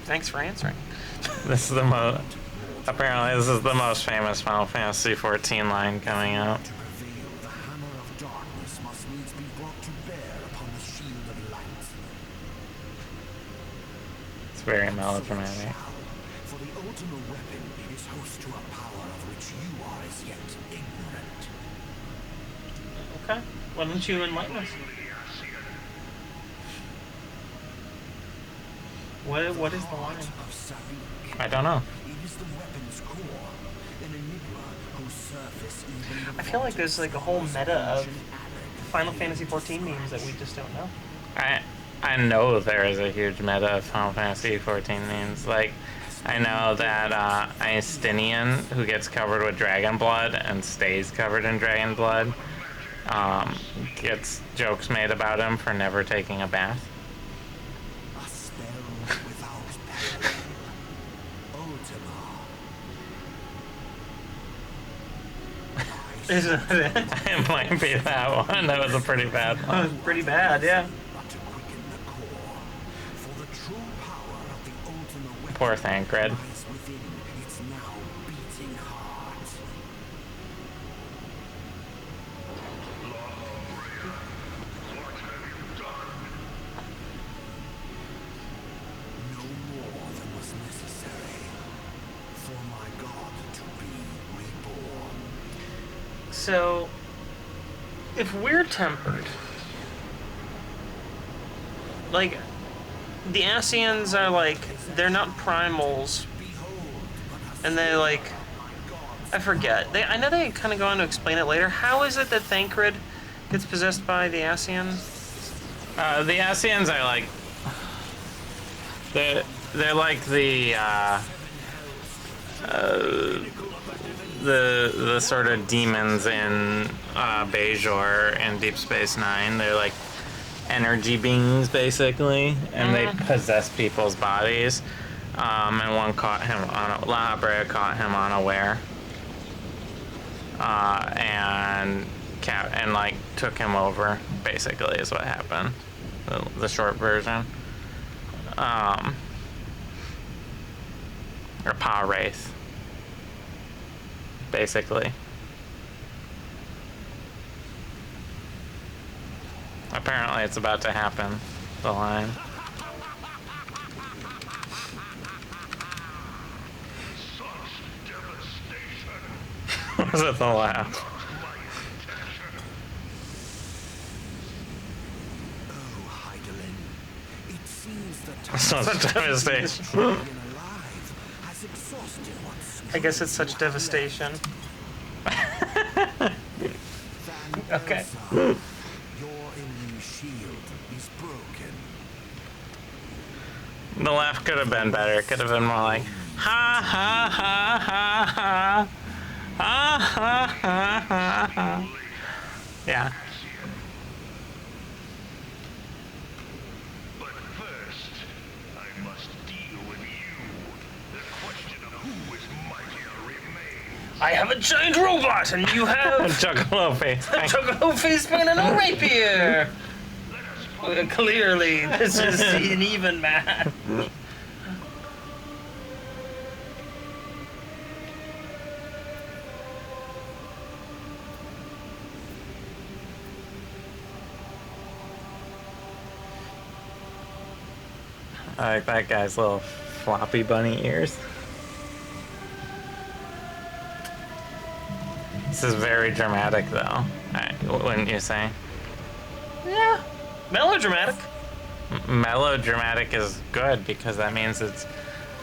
Thanks for answering. This is the most... Apparently this is the most famous Final Fantasy XIV line coming out. To prevail, the hammer of darkness must needs be brought to bear upon the shield of light. It's very melodramatic. For the ultimate weapon is host to a power of which you are as yet ignorant. Okay. Why don't you enlighten us? What is the line? Of Savik. I don't know. It is the weapon's core, an enigma whose surface even I feel like there's like a whole meta of Final Fantasy XIV memes that we just don't know. I know there is a huge meta of Final Fantasy XIV memes. Like, I know that Einsteinian, who gets covered with dragon blood and stays covered in dragon blood, gets jokes made about him for never taking a bath. a spell without parallel. Ultima. Isn't it? It might be that one. That was a pretty bad That one. was pretty bad, yeah. But to quicken the core, for the true power of the Ultima weapon Poor Thancred. lies within its now beating heart. No more than was necessary for my God to be reborn. So, if we're tempered, like, the Ascians are like, they're not primals, and they like, I forget. I know they kind of go on to explain it later. How is it that Thancred gets possessed by the Ascian? The Ascians are like... They're like the sort of demons in Bejor and Deep Space Nine. They're like energy beings, basically, and they possess people's bodies. And one caught him on... La Habrea caught him unaware. And like took him over, basically, is what happened. The short version. Or Pa Wraith, basically. Apparently it's about to happen, the line. Was it the laugh? Oh, Heidelin, it seems the Such devastation. being alive has exhausted what's I guess it's such devastation. Okay. Your immune shield is broken. The laugh could have been better. It could have been more like, ha ha ha ha ha. Ha ha ha ha ha. Yeah. But first, I must deal with you. The question of who is mightier remains. I have a giant robot, and you have Juggalo face. a chocolate face paint and a rapier. Clearly, this is an even match. I like that guy's little floppy bunny ears. This is very dramatic, though. Wouldn't you say? Yeah. Melodramatic. Melodramatic is good because that means it's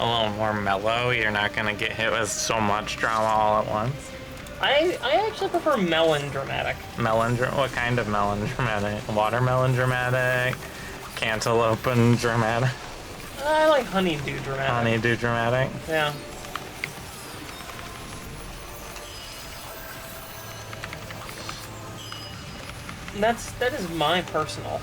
a little more mellow. You're not gonna get hit with so much drama all at once. I actually prefer melon-dramatic. What kind of melon dramatic? Watermelon dramatic? Cantaloupe and dramatic? I like honeydew dramatic. Honeydew dramatic? Yeah. That is my personal.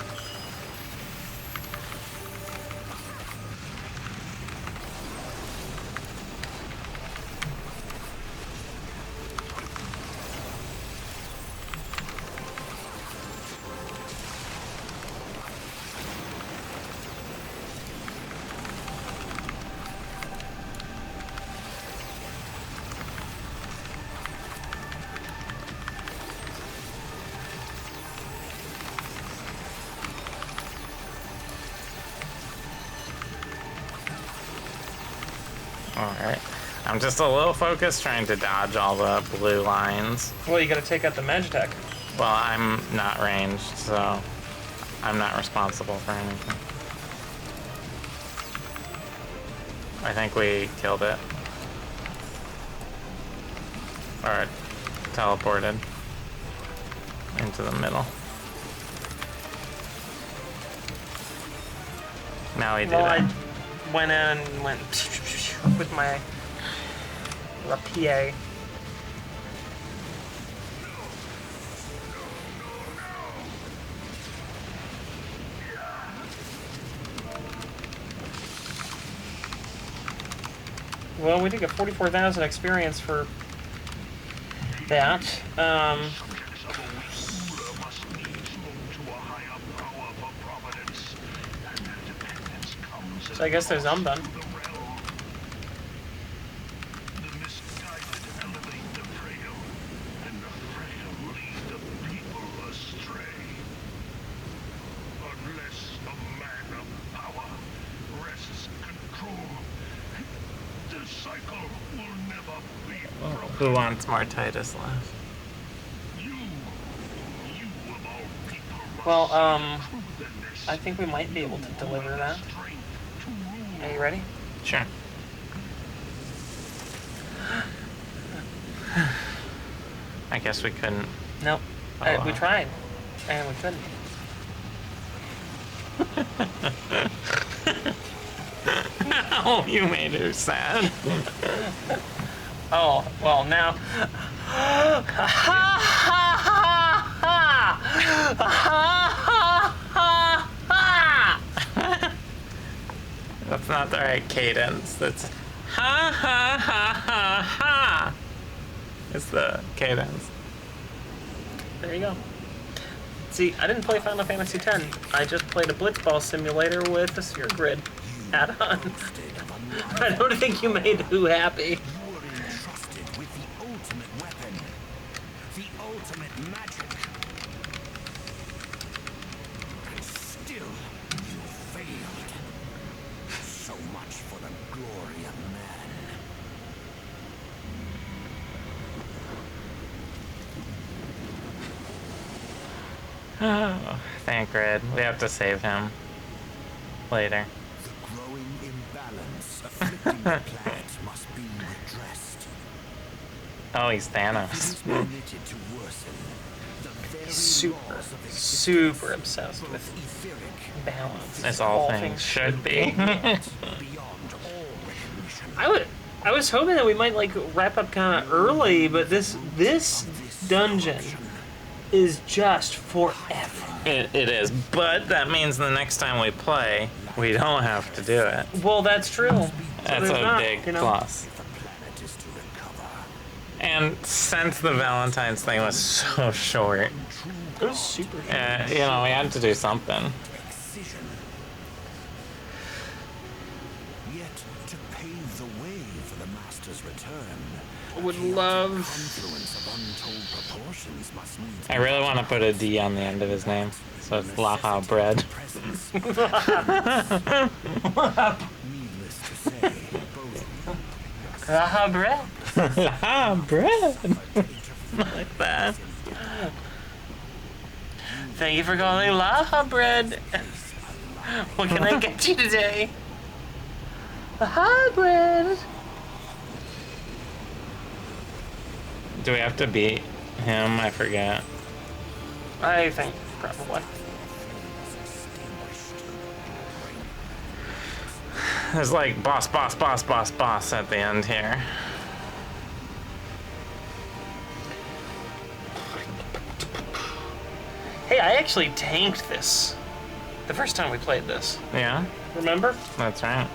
Alright. I'm just a little focused trying to dodge all the blue lines. Well, you gotta take out the Magitech. Well, I'm not ranged, so I'm not responsible for anything. I think we killed it. Or teleported into the middle. Now we did Well, it. I went in and went with my rapier. Well, we did get 44,000 experience for that. So I guess there's done. Who wants more Titus left? Well, I think we might be able to deliver that. Are you ready? Sure. I guess we couldn't. Nope. Oh, We tried, and we couldn't. Oh, you made her sad. Oh, well, now. That's not the right cadence. That's ha ha ha ha ha. It's the cadence. There you go. See, I didn't play Final Fantasy X. I just played a Blitzball simulator with a sphere grid add-on. I don't think you made who happy. You were entrusted with the ultimate weapon, the ultimate magic. And still, you failed. So much for the glory of man. Oh, thank Red. We have to save him later. The growing imbalance afflicting the planet must be redressed. Oh, he's It Thanos. is permitted to worsen. The very Super, laws of super obsessed both with etheric balance. As all things should be. beyond all recognition. I was hoping that we might like wrap up kind of early, but this dungeon is just forever. It is, but that means the next time we play, we don't have to do it. Well, that's true. So That's there's a not, big you know. plus. The planet is to recover. And since the Valentine's thing was so short, It was super. we had to do something. Excision. Yet, to pave the way for the Master's return, would love. Confluence of untold proportions must needs I really want to put a D on the end of his name, so it's Laha Bread. presence. Needless to say, both Aha, bread. Laha Bread! Like that. Thank you for calling Laha Bread. What can I get you today? Laha Bread. Do we have to beat him? I forget. I think probably. There's like boss, boss, boss, boss, boss at the end here. Hey, I actually tanked this the first time we played this. Yeah, Remember? that's right.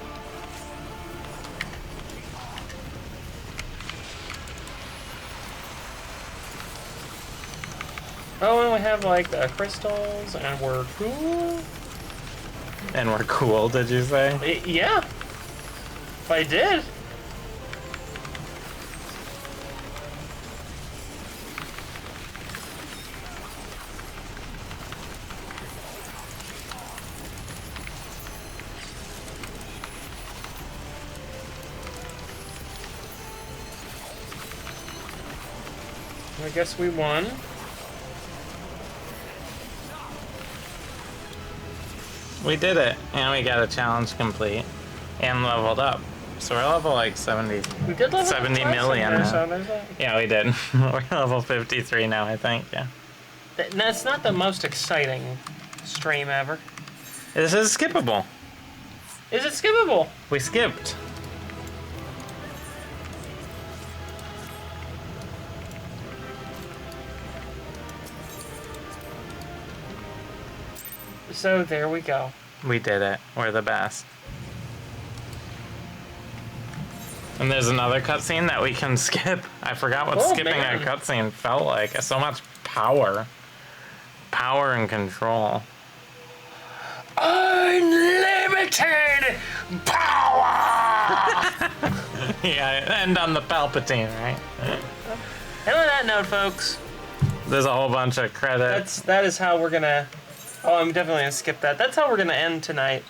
Oh, and we have like the crystals, and we're cool. And we're cool, did you say? Yeah. If I did. I guess we won. We did it, and we got a challenge complete, and leveled up. So we're level like 70. We did level 70 up twice million in there, now. so there's that. Yeah, we did. We're level 53 now, I think, yeah. That's not the most exciting stream ever. This is skippable. Is it skippable? We skipped. So there we go. We did it. We're the best. And there's another cutscene that we can skip. I forgot what Oh, skipping man. a cutscene felt like. So much power. Power and control. Unlimited power! Yeah, end on the Palpatine, right? And on that note, folks, There's a whole bunch of credits. that is how we're gonna. Oh, I'm definitely gonna skip that. That's how we're gonna end tonight.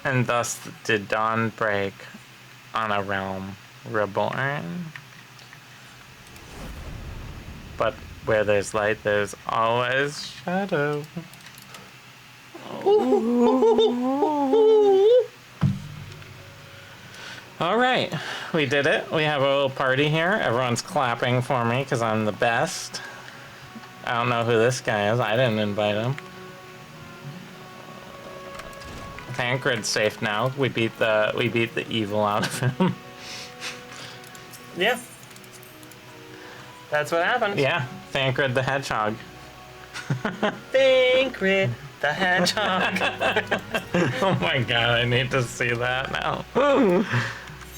And thus did dawn break on a realm reborn. But where there's light, there's always shadow. All right, we did it. We have a little party here. Everyone's clapping for me because I'm the best. I don't know who this guy is. I didn't invite him. Tancred's safe now. We beat the evil out of him. Yeah. That's what happened. Yeah, Tancred the Hedgehog. Tancred the Hedgehog. Oh my god, I need to see that now.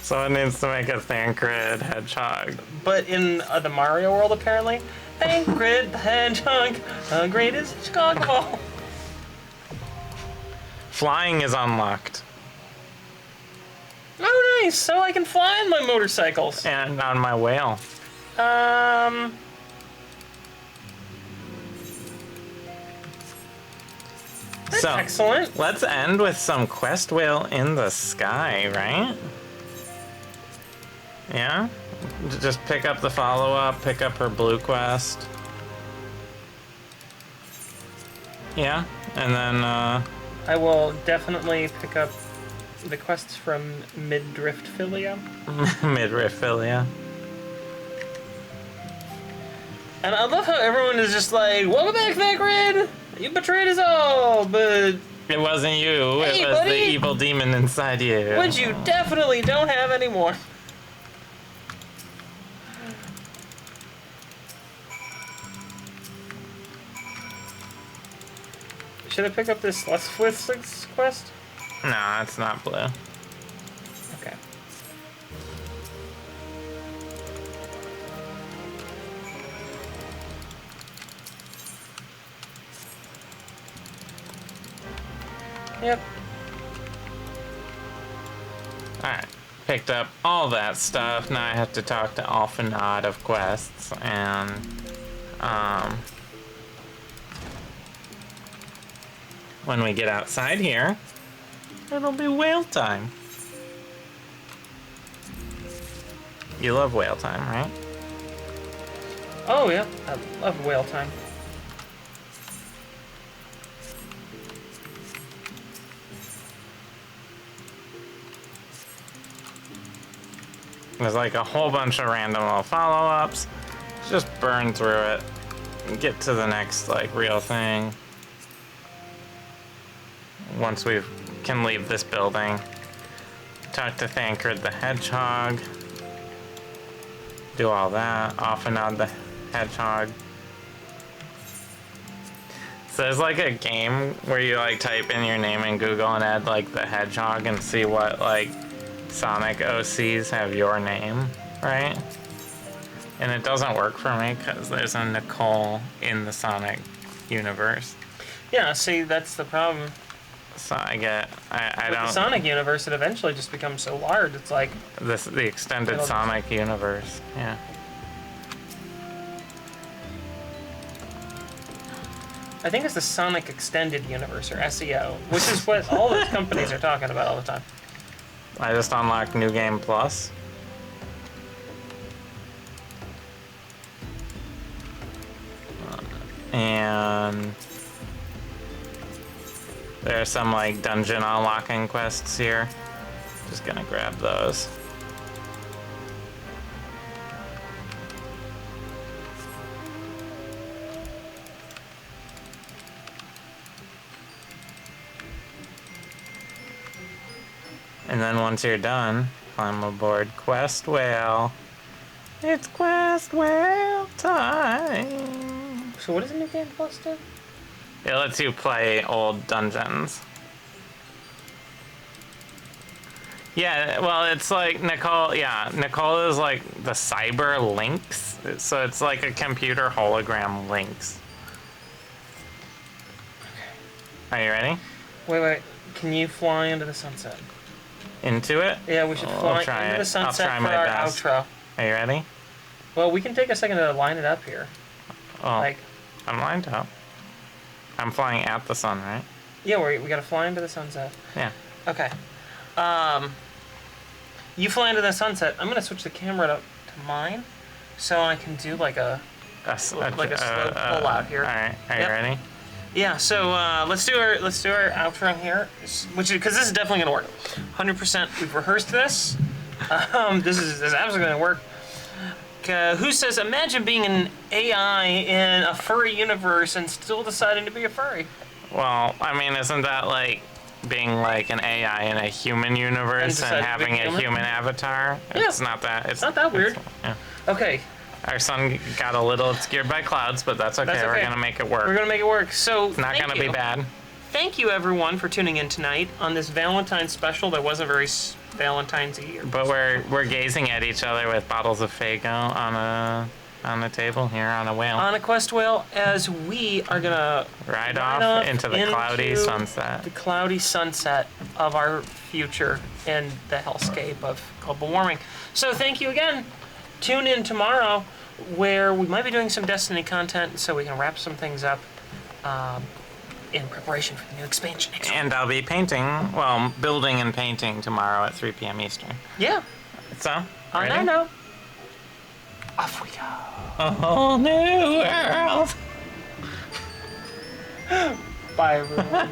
Someone needs to make a Tancred Hedgehog. But in the Mario world, apparently, Tancred the Hedgehog, the greatest hedgehog of all. Flying is unlocked. Oh, nice! So I can fly on my motorcycles. And on my whale. That's So, excellent. let's end with some quest whale in the sky, right? Yeah? Just pick up the follow-up, pick up her blue quest. Yeah, and then, I will definitely pick up the quests from Midriftphilia. Midriffphilia. And I love how everyone is just like, welcome back, Thacrid! You betrayed us all, but It wasn't you, Hey, it was buddy. the evil demon inside you. which you definitely don't have anymore. Should I pick up this Lesflith's quest? No, it's not blue. Okay. Yep. picked up all that stuff. Now I have to talk to Alphanod of quests, and when we get outside here, it'll be whale time. You love whale time, right? Oh yeah, I love whale time. There's like a whole bunch of random little follow-ups. Just burn through it and get to the next like real thing. Once we can leave this building. Talk to Thancred the Hedgehog. Do all that. Alphanod the Hedgehog. So there's like a game where you like type in your name in Google and add like the hedgehog and see what like Sonic OCs have your name, right? And it doesn't work for me because there's a Nichole in the Sonic universe. Yeah, see, that's the problem. So I With don't. the Sonic universe, it eventually just becomes so large. It's like The extended Sonic universe, yeah. I think it's the Sonic Extended Universe, or SEO, which is what all those companies are talking about all the time. I just unlocked New Game Plus. And there are some like dungeon unlocking quests here. Just gonna grab those. And then once you're done, climb aboard Quest Whale. It's Quest Whale time. So what does a New Game Plus do? It lets you play old dungeons. Yeah, well, it's like Nichole. Yeah, Nichole is like the cyber links. So it's like a computer hologram links. Are you ready? Wait. Can you fly into the sunset? Into it? Yeah, we should I'll fly try into it. the sunset I'll try for my our best. outro. Are you ready? Well, we can take a second to line it up here. Oh, Like, I'm lined up. I'm flying at the sun, right? yeah, we gotta fly into the sunset. Yeah. Okay. You fly into the sunset. I'm gonna switch the camera to mine, so I can do like a Like slow pull out here. All right. Are you Yep. ready? Yeah. So let's do our outro here, which because this is definitely gonna work. 100%. We've rehearsed this. This is absolutely gonna work. Who says, imagine being an AI in a furry universe and still deciding to be a furry? Well, I mean, isn't that like being like an AI in a human universe decided and to be having a human? human avatar? Yeah. It's not that. It's not that weird. Yeah. Okay, Our sun got a little obscured by clouds, but that's okay. That's okay. We're gonna make it work. we're gonna make it work. So It's not thank gonna you. be bad. Thank you, everyone, for tuning in tonight on this Valentine special that wasn't very Valentine's-y. But we're gazing at each other with bottles of Faygo on a table here on a whale. On a quest whale, as we are gonna Ride off into the cloudy into sunset. the cloudy sunset of our future in the hellscape of global warming. So thank you again. Tune in tomorrow, where we might be doing some Destiny content, so we can wrap some things up in preparation for the new expansion. And I'll be building and painting tomorrow at 3 p.m. Eastern. Yeah. So, On ready? that note, off we go. A whole new world. Bye, everyone.